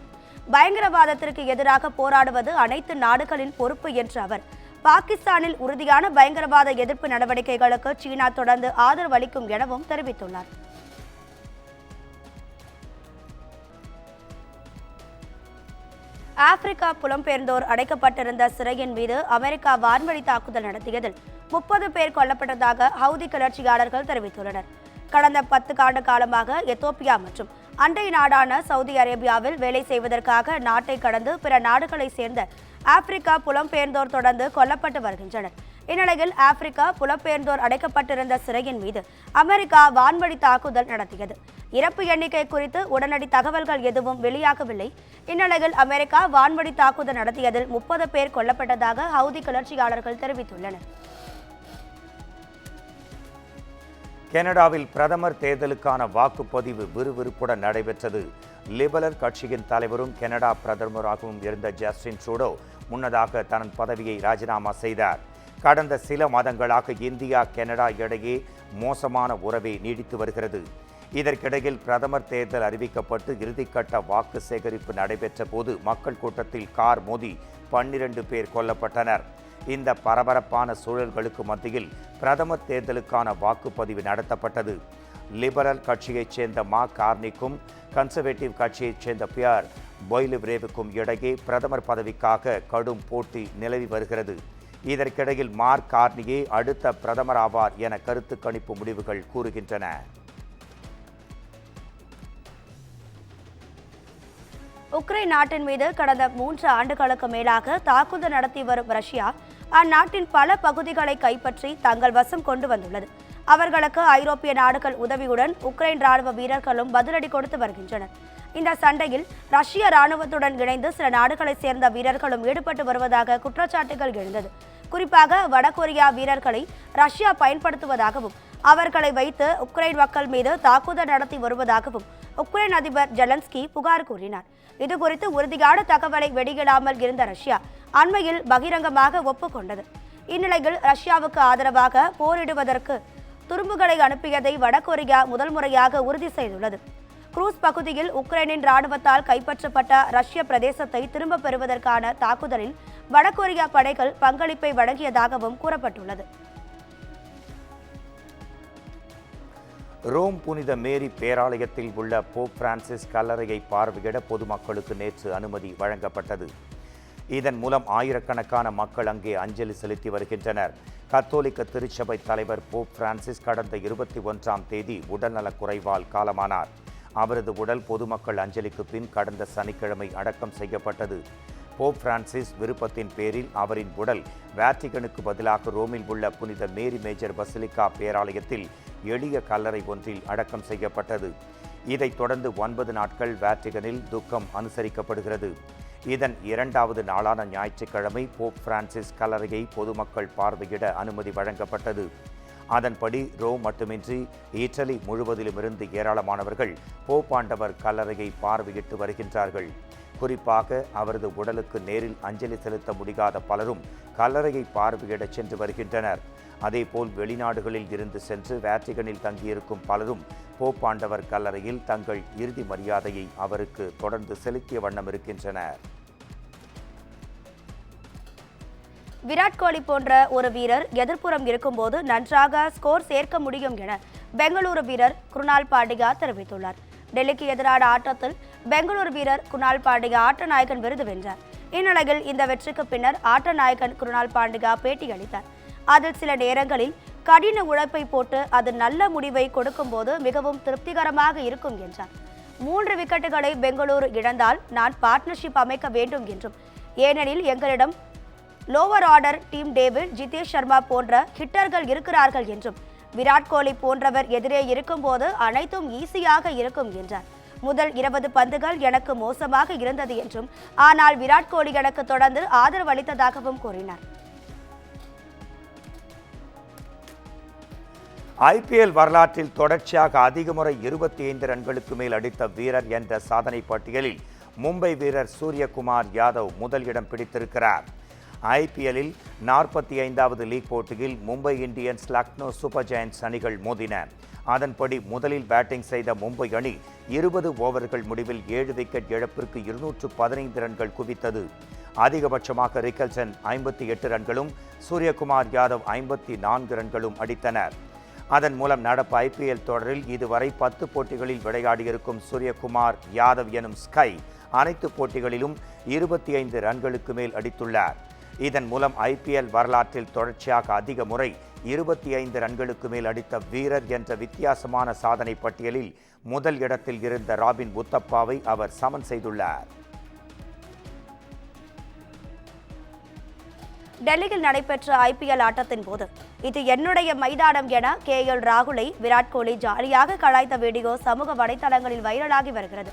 பயங்கரவாதத்திற்கு எதிராக போராடுவது அனைத்து நாடுகளின் பொறுப்பு என்ற அவர் பாகிஸ்தானில் உறுதியான பயங்கரவாத எதிர்ப்பு நடவடிக்கைகளுக்கு சீனா தொடர்ந்து ஆதரவு அளிக்கும் எனவும் தெரிவித்துள்ளார். ஆப்பிரிக்கா புலம்பெயர்ந்தோர் அடைக்கப்பட்டிருந்த சிறையின் மீது அமெரிக்கா வான்வழி தாக்குதல் நடத்தியதில் 30 பேர் கொல்லப்பட்டதாக ஹவுதி கிளர்ச்சியாளர்கள் தெரிவித்துள்ளனர். கடந்த 10 ஆண்டு காலமாக எத்தோப்பியா மற்றும் அண்டை நாடான சவுதி அரேபியாவில் வேலை செய்வதற்காக நாட்டை கடந்து பிற நாடுகளை சேர்ந்த ஆப்பிரிக்கா புலம்பெயர்ந்தோர் தொடர்ந்து கொல்லப்பட்டு வருகின்றனர். இந்நிலையில் ஆப்பிரிக்கா புலம்பெயர்ந்தோர் அடைக்கப்பட்டிருந்த சிறையின் மீது அமெரிக்கா வான்வழி தாக்குதல் நடத்தியது. இறப்பு எண்ணிக்கை குறித்து உடனடி தகவல்கள் எதுவும் வெளியாகவில்லை. இந்நிலையில் அமெரிக்கா வான்வழி தாக்குதல் நடத்தியதில் 30 பேர் கொல்லப்பட்டதாக ஹவுதி கிளர்ச்சியாளர்கள் தெரிவித்துள்ளனர். கனடாவில் பிரதமர் தேர்தலுக்கான வாக்குப்பதிவு விறுவிறுப்புடன் நடைபெற்றது. லிபரல் கட்சியின் தலைவரும் கனடா பிரதமராகவும் இருந்த ஜஸ்டின் ட்ரூடோ முன்னதாக தன் பதவியை ராஜினாமா செய்தார். கடந்த சில மாதங்களாக இந்தியா கனடா இடையே மோசமான உறவை நீடித்து வருகிறது. இதற்கிடையில் பிரதமர் தேர்தல் அறிவிக்கப்பட்டு இறுதிக்கட்ட வாக்கு சேகரிப்பு நடைபெற்ற போது மக்கள் கூட்டத்தில் கார் மோதி 12 பேர் கொல்லப்பட்டனர். இந்த பரபரப்பான சூழல்களுக்கு மத்தியில் பிரதமர் தேர்தலுக்கான வாக்குப்பதிவு நடத்தப்பட்டது. லிபரல் கட்சியைச் சேர்ந்த மார்க் கார்னிக்கும் கன்சர்வேட்டிவ் கட்சியைச் சேர்ந்த பியர் பொய்லிவ்ரேவுக்கும் இடையே பிரதமர் பதவிக்காக கடும் போட்டி நிலவி வருகிறது. இதற்கிடையில் மார்க் கார்னியே அடுத்த பிரதமர் ஆவார் என கருத்து கணிப்பு முடிவுகள் கூறுகின்றன. உக்ரைன் நாட்டின் மீது கடந்த 3 ஆண்டுகளுக்கு மேலாக தாக்குதல் நடத்தி வரும் ரஷ்யா அந்நாட்டின் பல பகுதிகளை கைப்பற்றி தங்கள் வசம் கொண்டு வந்துள்ளது. அவர்களுக்கு ஐரோப்பிய நாடுகள் உதவியுடன் உக்ரைன் ராணுவ வீரர்களும் பதிலடி கொடுத்து வருகின்றனர். இந்த சண்டையில் ரஷ்ய ராணுவத்துடன் இணைந்து சில நாடுகளைச் சேர்ந்த வீரர்களும் ஈடுபட்டு வருவதாக குற்றச்சாட்டுகள் எழுந்தது. குறிப்பாக வடகொரியா வீரர்களை ரஷ்யா பயன்படுத்துவதாகவும் அவர்களை வைத்து உக்ரைன் மக்கள் மீது தாக்குதல் நடத்தி வருவதாகவும் உக்ரைன் அதிபர் ஜெலன்ஸ்கி புகார் கூறினார். இதுகுறித்து உறுதியான தகவலை வெளியிடாமல் இருந்த ரஷ்யா அண்மையில் பகிரங்கமாக ஒப்புக்கொண்டது. இந்நிலையில் ரஷ்யாவுக்கு ஆதரவாக போரிடுவதற்கு துரும்புகளை அனுப்பியதை வடகொரியா முதல் முறையாக உறுதி செய்துள்ளது. குரூஸ் பகுதியில் உக்ரைனின் ராணுவத்தால் கைப்பற்றப்பட்ட ரஷ்ய பிரதேசத்தை திரும்பப் பெறுவதற்கான தாக்குதலில் வடகொரியா படைகள் பங்களிப்பை வழங்கியதாகவும் கூறப்பட்டுள்ளது. ரோம் புனித மேரி பேராலயத்தில் உள்ள போப் பிரான்சிஸ் கல்லறையை பார்வையிட பொதுமக்களுக்கு நேற்று அனுமதி வழங்கப்பட்டது. இதன் மூலம் ஆயிரக்கணக்கான மக்கள் அங்கே அஞ்சலி செலுத்தி வருகின்றனர். கத்தோலிக்க திருச்சபை தலைவர் போப் பிரான்சிஸ் கடந்த 21ஆம் தேதி உடல்நலக் குறைவால் காலமானார். அவரது உடல் பொதுமக்கள் அஞ்சலிக்கு பின் கடந்த சனிக்கிழமை அடக்கம் செய்யப்பட்டது. போப் பிரான்சிஸ் விருப்பத்தின் பேரில் அவரின் உடல் வேட்டிகனுக்கு பதிலாக ரோமில் உள்ள புனித மேரி மேஜர் பசிலிக்கா பேராலயத்தில் எளிய கல்லறை ஒன்றில் அடக்கம் செய்யப்பட்டது. இதைத் தொடர்ந்து 9 நாட்கள் வேட்டிகனில் துக்கம் அனுசரிக்கப்படுகிறது. இதன் 2வது நாளான ஞாயிற்றுக்கிழமை போப் பிரான்சிஸ் கல்லறையை பொதுமக்கள் பார்வையிட அனுமதி வழங்கப்பட்டது. அதன்படி ரோம் மட்டுமின்றி இத்தாலி முழுவதிலுமிருந்து ஏராளமானவர்கள் போப்பாண்டவர் கல்லறையை பார்வையிட்டு வருகின்றார்கள். குறிப்பாக அவரது உடலுக்கு நேரில் அஞ்சலி செலுத்த முடியாத பலரும் கல்லறையை பார்வையிட சென்று வருகின்றனர். அதேபோல் வெளிநாடுகளில் இருந்து சென்று வேட்டிகனில் தங்கியிருக்கும் பலரும் போப்பாண்டவர் கல்லறையில் தங்கள் இறுதி மரியாதையை அவருக்கு தொடர்ந்து செலுத்திய வண்ணம் இருக்கின்றனர். விராட் கோலி போன்ற ஒரு வீரர் எதிர்ப்புறம் இருக்கும்போது நன்றாக ஸ்கோர் சேர்க்க முடியும் என பெங்களூரு வீரர் குருணால் பாண்டியா தெரிவித்துள்ளார். டெல்லிக்கு எதிரான ஆட்டத்தில் பெங்களூரு வீரர் குருணால் பாண்டியா ஆட்ட நாயகன் விருது வென்றார். இந்நிலையில் இந்த வெற்றிக்கு பின்னர் ஆட்ட நாயகன் குருணால் பாண்டியா பேட்டியளித்தார். அதில் சில நேரங்களில் கடின உழைப்பை போட்டு அது நல்ல முடிவை கொடுக்கும்போது மிகவும் திருப்திகரமாக இருக்கும் என்றார். 3 விக்கெட்டுகளை பெங்களூரு இழந்தால் நான் பார்ட்னர்ஷிப் அமைக்க வேண்டும் என்றும், ஏனெனில் எங்களிடம் lower order team David, Jitesh Sharma போன்ற ஹிட்டர்கள் இருக்கிறார்கள் என்றும், விராட் கோலி போன்றவர் எதிரே இருக்கும்போது அனைத்தும் ஈஸியாக இருக்கும் என்றார். முதல் 20 பந்துகள் எனக்கு மோசமாக இருந்தது என்றும், ஆனால் விராட் கோலி எனக்கு தொடர்ந்து ஆதரவு அளித்ததாகவும் கூறினார். ஐபிஎல் வரலாற்றில் தொடர்ச்சியாக அதிக முறை 25 ரன்களுக்கு மேல் அடித்த வீரர் என்ற சாதனை பட்டியலில் மும்பை வீரர் சூரியகுமார் யாதவ் முதல் இடம் பிடித்திருக்கிறார். ஐபிஎல்லில் 45வது லீக் போட்டியில் Mumbai Indians Lucknow super giants அணிகள் மோதின. அதன்படி முதலில் பேட்டிங் செய்த மும்பை அணி 20 ஓவர்கள் முடிவில் 7 விக்கெட் இழப்பிற்கு 215 ரன்கள் குவித்தது. அதிகபட்சமாக ரிக்கல்சன் 58 ரன்களும் சூரியகுமார் யாதவ் 54 ரன்களும் அடித்தனர். அதன் மூலம் நடப்பு ஐபிஎல் தொடரில் இதுவரை 10 போட்டிகளில் விளையாடியிருக்கும் சூரியகுமார் யாதவ் எனும் ஸ்கை அனைத்து போட்டிகளிலும் 25 ரன்களுக்கு மேல் அடித்துள்ளார். இதன் மூலம் ஐபிஎல் வரலாற்றில் தொடர்ச்சியாக அதிக முறை 25 ரன்களுக்கு மேல் அடித்த வீரர் என்ற வித்தியாசமான சாதனை பட்டியலில் முதல் இடத்தில் இருந்த ராபின் உத்தப்பாவை அவர் சமன் செய்துள்ளார். டெல்லியில் நடைபெற்ற ஐபிஎல் ஆட்டத்தின் போது இது என்னுடைய மைதானம் என கேஎல் ராகுலை விராட் கோலி ஜாலியாக கலாய்த்த வீடியோ சமூக வலைதளங்களில் வைரலாகி வருகிறது.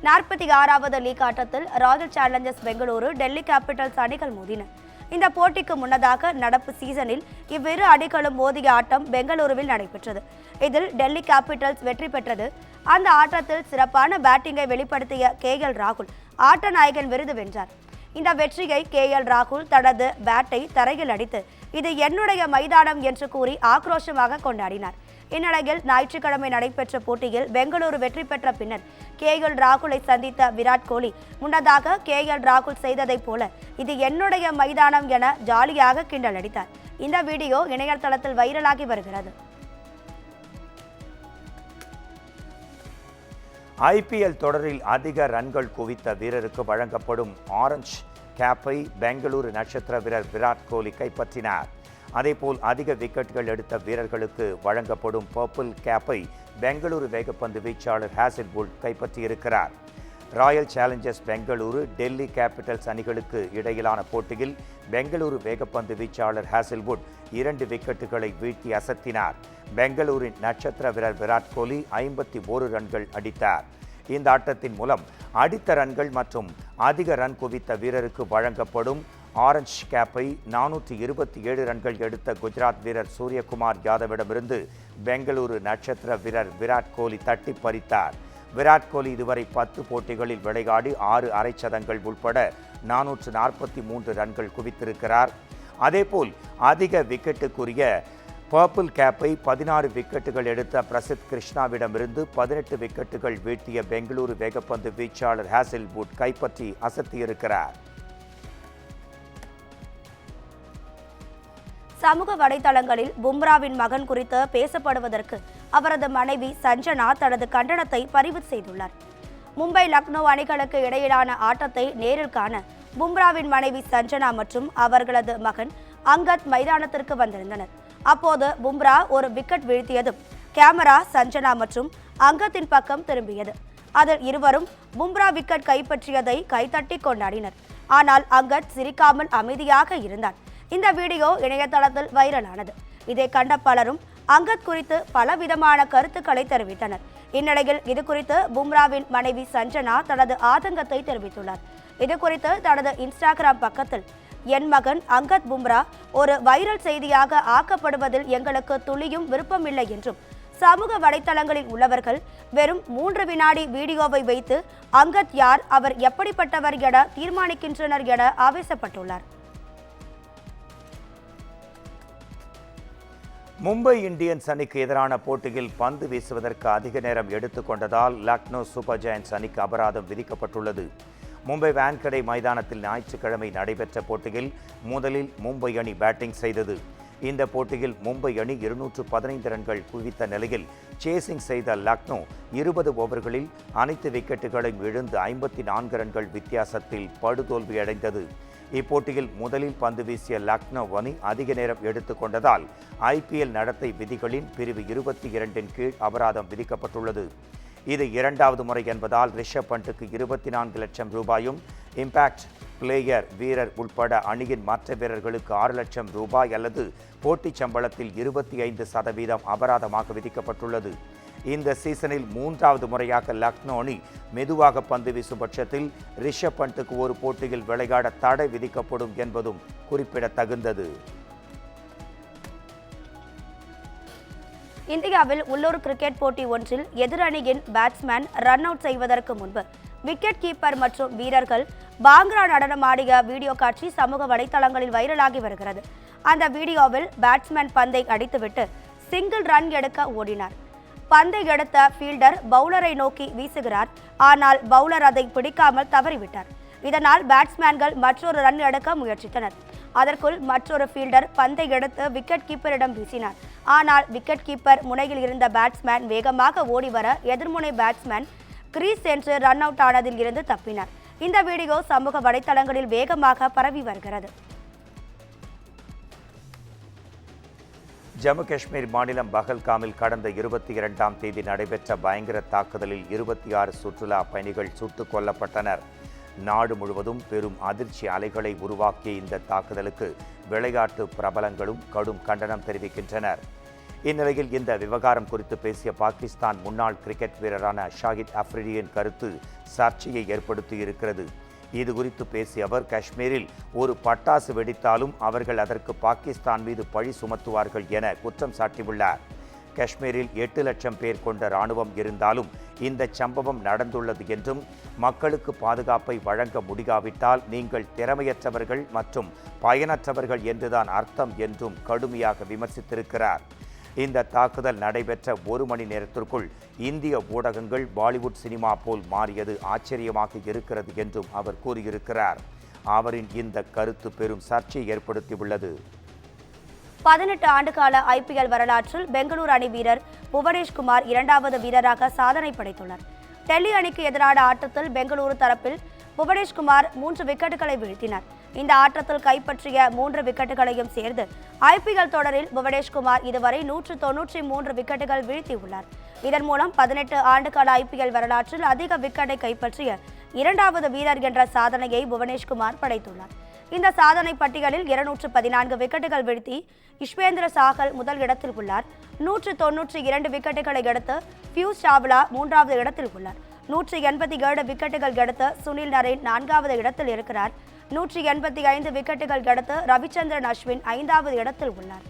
46வது லீக் ஆட்டத்தில் Royal challengers Bengaluru, Delhi Capitals அணிகள் மோதின. இந்த போட்டிக்கு முன்னதாக நடப்பு சீசனில் இவ்விரு அணிகளும் மோதிய ஆட்டம் பெங்களூருவில் நடைபெற்றது. இதில் டெல்லி கேபிட்டல்ஸ் வெற்றி பெற்றது. அந்த ஆட்டத்தில் சிறப்பான பேட்டிங்கை வெளிப்படுத்திய கேஎல் ராகுல் ஆட்ட நாயகன் விருது வென்றார். இந்த வெற்றியை கேஎல் ராகுல் தனது பேட்டை தரையில் அடித்து இது என்னுடைய மைதானம் என்று கூறி ஆக்ரோஷமாக கொண்டாடினார். இந்நிலையில் ஞாயிற்றுக்கிழமை நடைபெற்ற போட்டியில் பெங்களூரு வெற்றி பெற்ற பின்னர் கேஎல் ராகுலை சந்தித்த விராட் கோலி முன்னதாக கேஎல் ராகுல் செய்ததைப் போல இது என்னுடைய மைதானம் என ஜாலியாக கிண்டல் அடித்தார். இந்த வீடியோ இணையதளத்தில் வைரலாகி வருகிறது. ஐபிஎல் தொடரில் அதிக ரன்கள் குவித்த வீரருக்கு வழங்கப்படும் ஆரஞ்சு கேப்பை பெங்களூரு நட்சத்திர வீரர் விராட் கோலி கைப்பற்றினார். அதேபோல் அதிக விக்கெட்டுகள் எடுத்த வீரர்களுக்கு வழங்கப்படும் பர்பிள் கேப்பை பெங்களூரு வேகப்பந்து வீச்சாளர் ஹேசில்வுட் கைப்பற்றியிருக்கிறார். Royal challengers Bengaluru, Delhi capitals அணிகளுக்கு இடையிலான போட்டியில் பெங்களூரு வேகப்பந்து வீச்சாளர் ஹேசில்வுட் 2 விக்கெட்டுகளை வீழ்த்தி அசத்தினார். பெங்களூரின் நட்சத்திர வீரர் விராட் கோலி 51 ரன்கள் அடித்தார். இந்த ஆட்டத்தின் மூலம் அடித்த ரன்கள் மற்றும் அதிக ரன் குவித்த வீரருக்கு வழங்கப்படும் ஆரஞ்சு கேப்பை 427 ரன்கள் எடுத்த குஜராத் வீரர் சூரியகுமார் யாதவிடமிருந்து பெங்களூரு நட்சத்திர வீரர் விராட் கோலி தட்டி பறித்தார். விராட் கோலி இதுவரை 10 போட்டிகளில் விளையாடி 6 அரைச்சதங்கள் உட்பட 443 ரன்கள் குவித்திருக்கிறார். அதேபோல் அதிக விக்கெட்டுக்குரிய பர்பிள் கேப்பை 16 விக்கெட்டுகள் எடுத்த பிரசித் கிருஷ்ணாவிடமிருந்து 18 விக்கெட்டுகள் வீழ்த்திய பெங்களூரு வேகப்பந்து வீச்சாளர் ஹேசில்வுட் கைப்பற்றி அசத்தியிருக்கிறார். சமூக வலைதளங்களில் பும்ராவின் மகன் குறித்து பேசப்படுவதற்கு அவரது மனைவி சஞ்சனா தனது கண்டனத்தை பதிவு செய்துள்ளார். மும்பை லக்னோ அணிகளுக்கு இடையிலான ஆட்டத்தை நேரில் காண பும்ராவின் மனைவி சஞ்சனா மற்றும் அவர்களது மகன் அங்கத் மைதானத்திற்கு வந்திருந்தனர். அப்போது பும்ரா ஒரு விக்கெட் வீழ்த்தியதும் கேமரா சஞ்சனா மற்றும் அங்கத்தின் பக்கம் திரும்பியது. அதில் இருவரும் பும்ரா விக்கெட் கைப்பற்றியதை கைத்தட்டி கொண்டாடினர். ஆனால் அங்கத் சிரிக்காமல் அமைதியாக இருந்தார். இந்த வீடியோ இணையதளத்தில் வைரலானது. இதை கண்ட பலரும் அங்கத் குறித்து பலவிதமான கருத்துக்களை தெரிவித்தனர். இந்நிலையில் இது குறித்து பும்ராவின் மனைவி சஞ்சனா தனது ஆதங்கத்தை தெரிவித்துள்ளார். இது குறித்து தனது இன்ஸ்டாகிராம் பக்கத்தில், என் மகன் அங்கத் பும்ரா ஒரு வைரல் செய்தியாக ஆக்கப்படுவதில் எங்களுக்கு துளியும் விருப்பமில்லை என்றும், சமூக வலைத்தளங்களில் உள்ளவர்கள் வெறும் 3 வினாடி வீடியோவை வைத்து அங்கத் யார், அவர் எப்படிப்பட்டவர் என தீர்மானிக்கின்றனர் என ஆவேசப்பட்டுள்ளார். மும்பை இந்தியன்ஸ் அணிக்கு எதிரான போட்டியில் பந்து வீசுவதற்கு அதிக நேரம் எடுத்துக்கொண்டதால் லக்னோ சூப்பர் ஜெயண்ட்ஸ் அணிக்கு அபராதம் விதிக்கப்பட்டுள்ளது. மும்பை வான்கடே மைதானத்தில் ஞாயிற்றுக்கிழமை நடைபெற்ற போட்டியில் முதலில் மும்பை அணி பேட்டிங் செய்தது. இந்த போட்டியில் மும்பை அணி 215 ரன்கள் குவித்த நிலையில் சேசிங் செய்த லக்னோ 20 ஓவர்களில் அனைத்து விக்கெட்டுகளையும் இழந்து 54 ரன்கள் வித்தியாசத்தில் படுதோல்வியடைந்தது. இப்போட்டியில் முதலில் பந்து வீசிய லக்னோ அணி அதிக நேரம் எடுத்துக்கொண்டதால் IPL நடத்தை விதிகளின் பிரிவு 22 கீழ் அபராதம் விதிக்கப்பட்டுள்ளது. இது 2வது முறை என்பதால் ரிஷப் பண்ட்டுக்கு 24 லட்சம் ரூபாயும், இம்பாக்ட் பிளேயர் வீரர் உட்பட அணியின் மற்ற வீரர்களுக்கு 6 லட்சம் ரூபாய் அல்லது போட்டிச் சம்பளத்தில் 25% அபராதமாக விதிக்கப்பட்டுள்ளது. இந்த சீசனில் 3வது முறையாக லக்னோ அணி மெதுவாக பந்து வீசும் பட்சத்தில் ரிஷப் பண்ட்டுக்கு ஒரு போட்டியில் விளையாட தடை விதிக்கப்படும் என்பதும் குறிப்பிடத்தகுந்தது. இந்தியாவில் உள்ளூர் கிரிக்கெட் போட்டி ஒன்றில் எதிரணியின் பேட்ஸ்மேன் ரன் அவுட் செய்வதற்கு முன்பு விக்கெட் கீப்பர் மற்றும் வீரர்கள் பாங்க்ரா நடனம் ஆடிய வீடியோ காட்சி சமூக வலைதளங்களில் வைரலாகி வருகிறது. அந்த வீடியோவில் பேட்ஸ்மேன் பந்தை அடித்துவிட்டு சிங்கிள் ரன் எடுக்க ஓடினார். பந்தை எடுத்த ஃபீல்டர் பவுலரை நோக்கி வீசுகிறார். ஆனால் பவுலர் அதை பிடிக்காமல் தவறிவிட்டார். இதனால் பேட்ஸ்மேன்கள் மற்றொரு ரன் எடுக்க முயற்சித்தனர். அதற்குள் மற்றொரு ஃபீல்டர் பந்தை எடுத்து விக்கெட் கீப்பரிடம் வீசினார். ஆனால் விக்கெட் கீப்பர் முனையில் இருந்த பேட்ஸ்மேன் வேகமாக ஓடி வர எதிர்முனை பேட்ஸ்மேன் கிரீஸ் சென்று ரன் அவுட் ஆனதில் இருந்து தப்பினார். இந்த வீடியோ சமூக வலைதளங்களில் வேகமாக பரவி வருகிறது. ஜம்மு காஷ்மீர் மாநிலம் பஹல்காமில் கடந்த 22ஆம் தேதி நடைபெற்ற பயங்கர தாக்குதலில் 26 சுற்றுலா பயணிகள் சுட்டுக் கொல்லப்பட்டனர். நாடு முழுவதும் பெரும் அதிர்ச்சி அலைகளை உருவாக்கிய இந்த தாக்குதலுக்கு விளையாட்டு பிரபலங்களும் கடும் கண்டனம் தெரிவிக்கின்றனர். இந்நிலையில் இந்த விவகாரம் குறித்து பேசிய பாகிஸ்தான் முன்னாள் கிரிக்கெட் வீரரான ஷாஹித் அஃப்ரிடியின் கருத்து சர்ச்சையை ஏற்படுத்தியிருக்கிறது. இது குறித்து பேசிய அவர், காஷ்மீரில் ஒரு பட்டாசு வெடித்தாலும் அவர்கள் அதற்கு பாகிஸ்தான் மீது பழி சுமத்துவார்கள் என குற்றம் சாட்டியுள்ளார். காஷ்மீரில் 8 லட்சம் பேர் கொண்ட இராணுவம் இருந்தாலும் இந்த சம்பவம் நடந்துள்ளது என்றும், மக்களுக்கு பாதுகாப்பை வழங்க முடியாவிட்டால் நீங்கள் திறமையற்றவர்கள் மற்றும் பயனற்றவர்கள் என்றுதான் அர்த்தம் என்றும் கடுமையாக விமர்சித்திருக்கிறார். இந்த தாக்குதல் நடைபெற்ற 1 மணி நேரத்திற்குள் இந்திய ஊடகங்கள் பாலிவுட் சினிமா போல் மாறியது ஆச்சரியமாக இருக்கிறது என்றும் அவர் கூறியிருக்கிறார். அவரின் இந்த கருத்து பெரும் சர்ச்சையை ஏற்படுத்தியுள்ளது. 18 ஆண்டுகால IPL வரலாற்றில் பெங்களூரு அணி வீரர் புவனேஷ்குமார் 2வது வீரராக சாதனை படைத்துள்ளார். டெல்லி அணிக்கு எதிரான ஆட்டத்தில் பெங்களூரு தரப்பில் புவனேஷ்குமார் 3 விக்கெட்டுகளை வீழ்த்தினார். இந்த ஆட்டத்தில் கைப்பற்றிய 3 விக்கெட்டுகளையும் சேர்ந்து IPL தொடரில் புவனேஷ்குமார் இதுவரை 193 விக்கெட்டுகள் வீழ்த்தியுள்ளார். இதன் மூலம் 18 ஆண்டுகால IPL வரலாற்றில் அதிக விக்கெட்டை கைப்பற்றிய 2வது வீரர் என்ற சாதனையை புவனேஷ்குமார் படைத்துள்ளார். இந்த சாதனை பட்டியலில் 214 விக்கெட்டுகள் வீழ்த்தி யுஸ்வேந்திர சாகல் முதல் இடத்தில் உள்ளார். 192 விக்கெட்டுகளை எடுத்து பியூஷ் சாவ்லா 3வது இடத்தில் உள்ளார். 187 விக்கெட்டுகள் எடுத்து சுனில் நரேன் 4வது இடத்தில் இருக்கிறார். 185 விக்கெட்டுகள் எடுத்து ரவிச்சந்திரன் அஸ்வின் 5வது இடத்தில் உள்ளார்.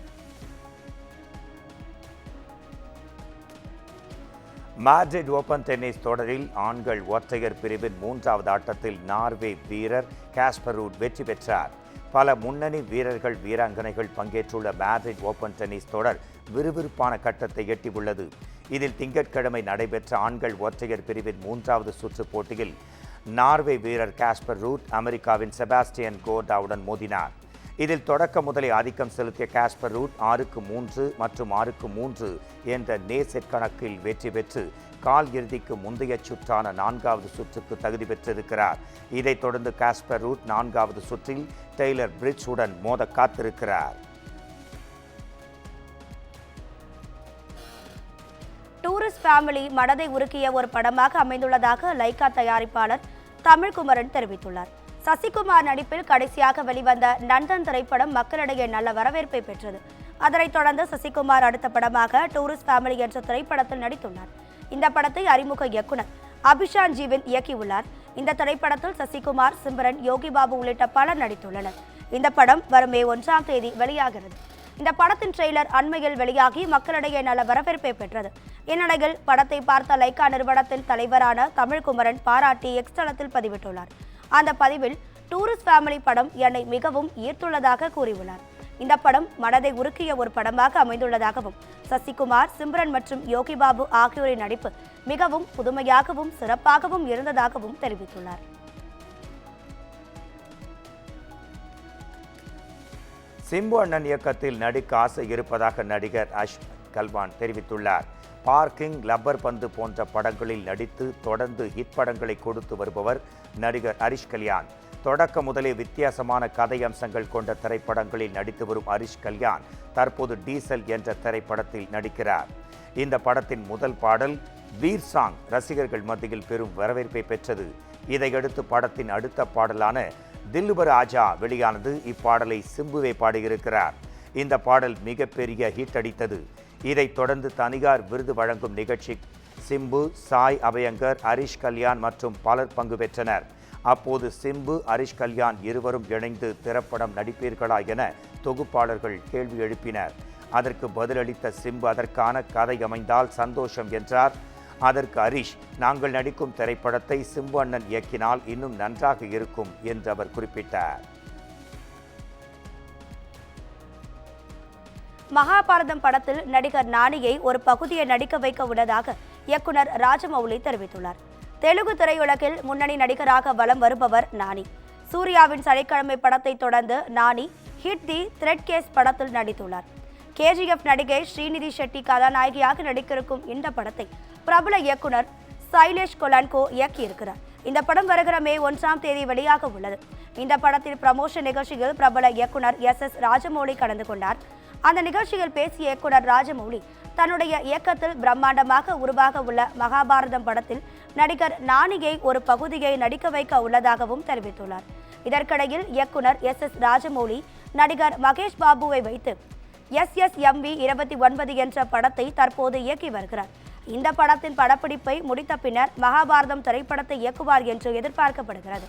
மாட்ரிட் ஓபன் டென்னிஸ் தொடரில் ஆண்கள் ஒற்றையர் பிரிவின் 3வது ஆட்டத்தில் நார்வே வீரர் காஸ்பர் ரூட் வெற்றி பெற்றார். பல முன்னணி வீரர்கள் வீராங்கனைகள் பங்கேற்றுள்ள மேட்ரிட் ஓபன் டென்னிஸ் தொடர் விறுவிறுப்பான கட்டத்தை எட்டியுள்ளது. இதில் திங்கட்கிழமை நடைபெற்ற ஆண்கள் ஒற்றையர் பிரிவின் 3வது சுற்று போட்டியில் நார்வே வீரர் காஸ்பர் ரூட் அமெரிக்காவின் செபாஸ்டியன் கோர்டாவுடன் மோதினார். இதில் தொடக்க முதலே ஆதிக்கம் செலுத்திய காஸ்பர் ரூட் 6-3 மற்றும் 6-3 என்ற நேர் கணக்கில் வெற்றி பெற்று கால் இறுதிக்கு முந்தைய சுற்றான 4வது சுற்றுக்கு தகுதி பெற்றிருக்கிறார். இதைத் தொடர்ந்து காஸ்பர் ரூட் 4வது சுற்றில் டெய்லர் பிரிட்ஜ் உடன் மோத காத்திருக்கிறார். டூரிஸ்ட் ஃபேமிலி மனதை உருக்கிய ஒரு படமாக அமைந்துள்ளதாக லைகா தயாரிப்பாளர் தமிழ்குமரன் தெரிவித்துள்ளார். சசிகுமார் நடிப்பில் கடைசியாக வெளிவந்த நந்தன் திரைப்படம் மக்களிடையே நல்ல வரவேற்பை பெற்றது. அதனைத் தொடர்ந்து சசிகுமார் அடுத்த படமாக டூரிஸ்ட் ஃபேமிலி என்ற திரைப்படத்தில் நடித்துள்ளார். இந்த படத்தை அறிமுக இயக்குனர் அபிஷான் ஜீவன் இயக்கியுள்ளார். இந்த திரைப்படத்தில் சசிகுமார், சிம்ரன், யோகி பாபு உள்ளிட்ட பலர் நடித்துள்ளனர். இந்த படம் வரும் மே 1ஆம் தேதி வெளியாகிறது. இந்த படத்தின் ட்ரெய்லர் அண்மையில் வெளியாகி மக்களிடையே நல்ல வரவேற்பை பெற்றது. இந்நிலையில் படத்தை பார்த்த லைகா நிறுவனத்தின் தலைவரான தமிழ்குமரன் பாராட்டி எக்ஸ் தளத்தில் பதிவிட்டுள்ளார். அந்த பதிவில் டூரிஸ்ட் ஃபேமிலி படம் என்னை மிகவும் ஈர்த்துள்ளதாக கூறியுள்ளார். இந்த படம் மனதை உருக்கிய ஒரு படமாக அமைந்துள்ளதாகவும் சசிகுமார், சிம்ரன் மற்றும் யோகி பாபு ஆகியோரின் நடிப்பு மிகவும் புதுமையாகவும் சிறப்பாகவும் இருந்ததாகவும் தெரிவித்துள்ளார். சிம்பு அண்ணன் இயக்கத்தில் நடிக்க ஆசை இருப்பதாக நடிகர் அஷ்மித் கல்வான் தெரிவித்துள்ளார். பார்க்கிங், லப்பர் பந்து போன்ற படங்களில் நடித்து தொடர்ந்து ஹிட் படங்களை கொடுத்து வருபவர் நடிகர் ஹரிஷ் கல்யாண். தொடக்க முதலே வித்தியாசமான கதை அம்சங்கள் கொண்ட திரைப்படங்களில் நடித்து வரும் ஹரிஷ் கல்யாண் தற்போது டீசல் என்ற திரைப்படத்தில் நடிக்கிறார். இந்த படத்தின் முதல் பாடல் வீர் சாங் ரசிகர்கள் மத்தியில் பெரும் வரவேற்பை பெற்றது. இதையடுத்து படத்தின் அடுத்த பாடலான தில்லுபர் ஆஜா வெளியானது. இப்பாடலை சிம்புவே பாடியிருக்கிறார். இந்த பாடல் மிகப்பெரிய ஹிட் அடித்தது. இதைத் தொடர்ந்து தனியார் விருது வழங்கும் நிகழ்ச்சி சிம்பு, சாய் அபயங்கர், ஹரிஷ் கல்யாண் மற்றும் பலர் பங்கு பெற்றனர். அப்போது சிம்பு, ஹரிஷ் கல்யாண் இருவரும் இணைந்து திரைப்படம் நடிப்பீர்களா என தொகுப்பாளர்கள் கேள்வி எழுப்பினர். அதற்கு பதிலளித்த சிம்பு அதற்கான கதை அமைந்தால் சந்தோஷம் என்றார். அதற்கு ஹரிஷ், நாங்கள் நடிக்கும் திரைப்படத்தை சிம்பு அண்ணன் இயக்கினால் இன்னும் நன்றாக இருக்கும் என்று அவர் குறிப்பிட்டார். மகாபாரதம் படத்தில் நடிகர் நானியை ஒரு பகுதியை நடிக்க வைக்க உள்ளதாக இயக்குனர் ராஜமௌலி தெரிவித்துள்ளார். தெலுங்கு திரையுலகில் முன்னணி நடிகராக வலம் வருபவர் நானி. சூர்யாவின் சனிக்கிழமை படத்தை தொடர்ந்து நானி ஹிட் தி த்ரெட் கேஸ் படத்தில் நடித்துள்ளார். கேஜிஎஃப் நடிகை ஸ்ரீநிதி ஷெட்டி கதாநாயகியாக நடித்திருக்கும் இந்த படத்தை பிரபல இயக்குனர் சைலேஷ் கொலான்கோ இயக்கியிருக்கிறார். இந்த படம் வருகிற மே 1ஆம் தேதி வெளியாக உள்ளது. இந்த படத்தின் ப்ரமோஷன் நிகழ்ச்சியில் பிரபல இயக்குனர் எஸ் ராஜமௌலி கலந்து கொண்டார். அந்த நிகழ்ச்சியில் பேசிய இயக்குனர் ராஜமௌலி தன்னுடைய இயக்கத்தில் பிரம்மாண்டமாக உருவாக உள்ள மகாபாரதம் படத்தில் நடிகர் நானியை ஒரு பகுதியை நடிக்க வைக்க உள்ளதாகவும் தெரிவித்துள்ளார். இதற்கிடையில் இயக்குனர் எஸ் ராஜமௌலி நடிகர் மகேஷ் பாபுவை வைத்து SSMV 29 என்ற படத்தை தற்போது இயக்கி வருகிறார். இந்த படத்தின் படப்பிடிப்பை முடித்த பின்னர் மகாபாரதம் திரைப்படத்தை இயக்குவார் என்று எதிர்பார்க்கப்படுகிறது.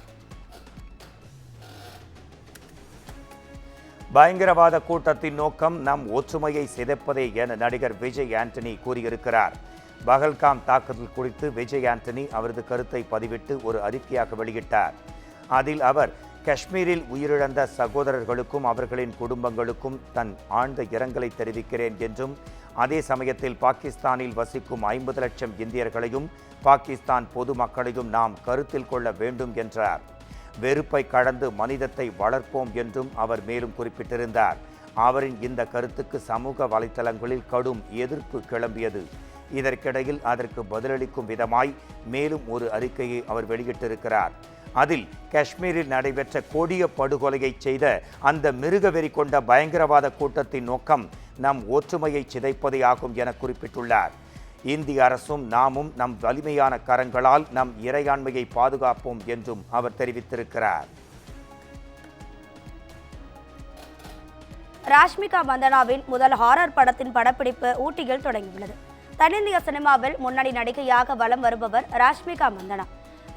பயங்கரவாத கூட்டத்தின் நோக்கம் நம் ஒற்றுமையை சிதைப்பதே என நடிகர் விஜய் ஆண்டனி கூறியிருக்கிறார். பகல்காம் தாக்குதல் குறித்து விஜய் ஆண்டனி அவரது கருத்தை பதிவிட்டு ஒரு அறிக்கையாக வெளியிட்டார். அதில் அவர் காஷ்மீரில் உயிரிழந்த சகோதரர்களுக்கும் அவர்களின் குடும்பங்களுக்கும் தன் ஆழ்ந்த இரங்கலை தெரிவிக்கிறேன் என்றும், அதே சமயத்தில் பாகிஸ்தானில் வசிக்கும் 50 லட்சம் இந்தியர்களையும் பாகிஸ்தான் பொதுமக்களையும் நாம் கருத்தில் கொள்ள வேண்டும் என்றார். வெறுப்பை கடந்து மனிதத்தை வளர்ப்போம் என்றும் அவர் மேலும் குறிப்பிட்டிருந்தார். அவரின் இந்த கருத்துக்கு சமூக வலைத்தளங்களில் கடும் எதிர்ப்பு கிளம்பியது. இதற்கிடையில் அதற்கு பதிலளிக்கும் விதமாய் மேலும் ஒரு அறிக்கையை அவர் வெளியிட்டிருக்கிறார். அதில் காஷ்மீரில் நடைபெற்ற கொடிய படுகொலையை செய்த அந்த மிருகவெறி கொண்ட பயங்கரவாத கூட்டத்தின் நோக்கம் நம் ஒற்றுமையை சிதைப்பதே ஆகும் என குறிப்பிட்டுள்ளார். இந்திய அரசும் நாமும் நம் வலிமையான கரங்களால் நம் இறையாண்மையை பாதுகாப்போம் என்றும் அவர் தெரிவித்திருக்கிறார். ராஷ்மிகா மந்தனாவின் முதல் ஹாரர் படத்தின் படப்பிடிப்பு ஊட்டியில் தொடங்கியுள்ளது. தென்னிந்திய சினிமாவில் முன்னணி நடிகையாக வலம் வருபவர் ராஷ்மிகா மந்தனா.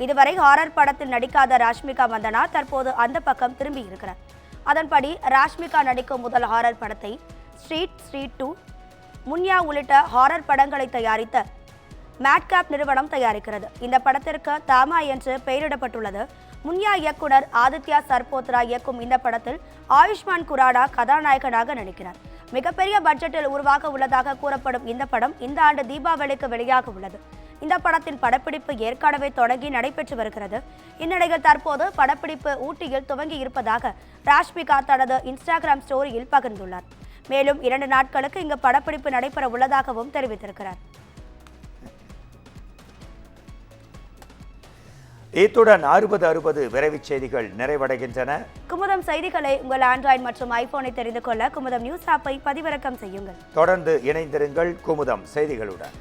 இதுவரை ஹாரர் படத்தில் நடிக்காத ராஷ்மிகா மந்தனா தற்போது அந்த பக்கம் திரும்பி இருக்கிறார். அதன்படி ராஷ்மிகா நடிக்கும் முதல் ஹாரர் படத்தை ஸ்ட்ரீட் 2, முன்யா உள்ளிட்ட ஹாரர் படங்களை தயாரித்த மேட்கேப் நிறுவனம் தயாரிக்கிறது. இந்த படத்திற்கு தாமா என்று பெயரிடப்பட்டுள்ளது. முன்யா இயக்குனர் ஆதித்யா சர்போத்ரா இயக்கும் இந்த படத்தில் ஆயுஷ்மான் குரானா கதாநாயகனாக நடிக்கிறார். மிகப்பெரிய பட்ஜெட்டில் உருவாக உள்ளதாக கூறப்படும் இந்த படம் இந்த ஆண்டு தீபாவளிக்கு வெளியாக உள்ளது. இந்த படத்தின் படப்பிடிப்பு ஏற்கனவே தொடங்கி நடைபெற்று வருகிறது. இந்நிலையில் தற்போது படப்பிடிப்பு ஊட்டியில் துவங்கி இருப்பதாக ராஷ்மிகா தனது இன்ஸ்டாகிராம் ஸ்டோரியில் பகிர்ந்துள்ளார். மேலும் 2 நாட்களுக்கு இங்கு படப்பிடிப்பு நடைபெற உள்ளதாகவும் தெரிவித்திருக்கிறார். இத்துடன் 60 விரைவுச் செய்திகள் நிறைவடைகின்றன. குமுதம் செய்திகளை உங்கள் ஆண்ட்ராய்டு மற்றும் ஐபோனை தெரிந்து கொள்ள குமுதம் நியூஸ் ஆப்பை பதிவிறக்கம் செய்யுங்கள். தொடர்ந்து இணைந்திருங்கள் குமுதம் செய்திகளுடன்.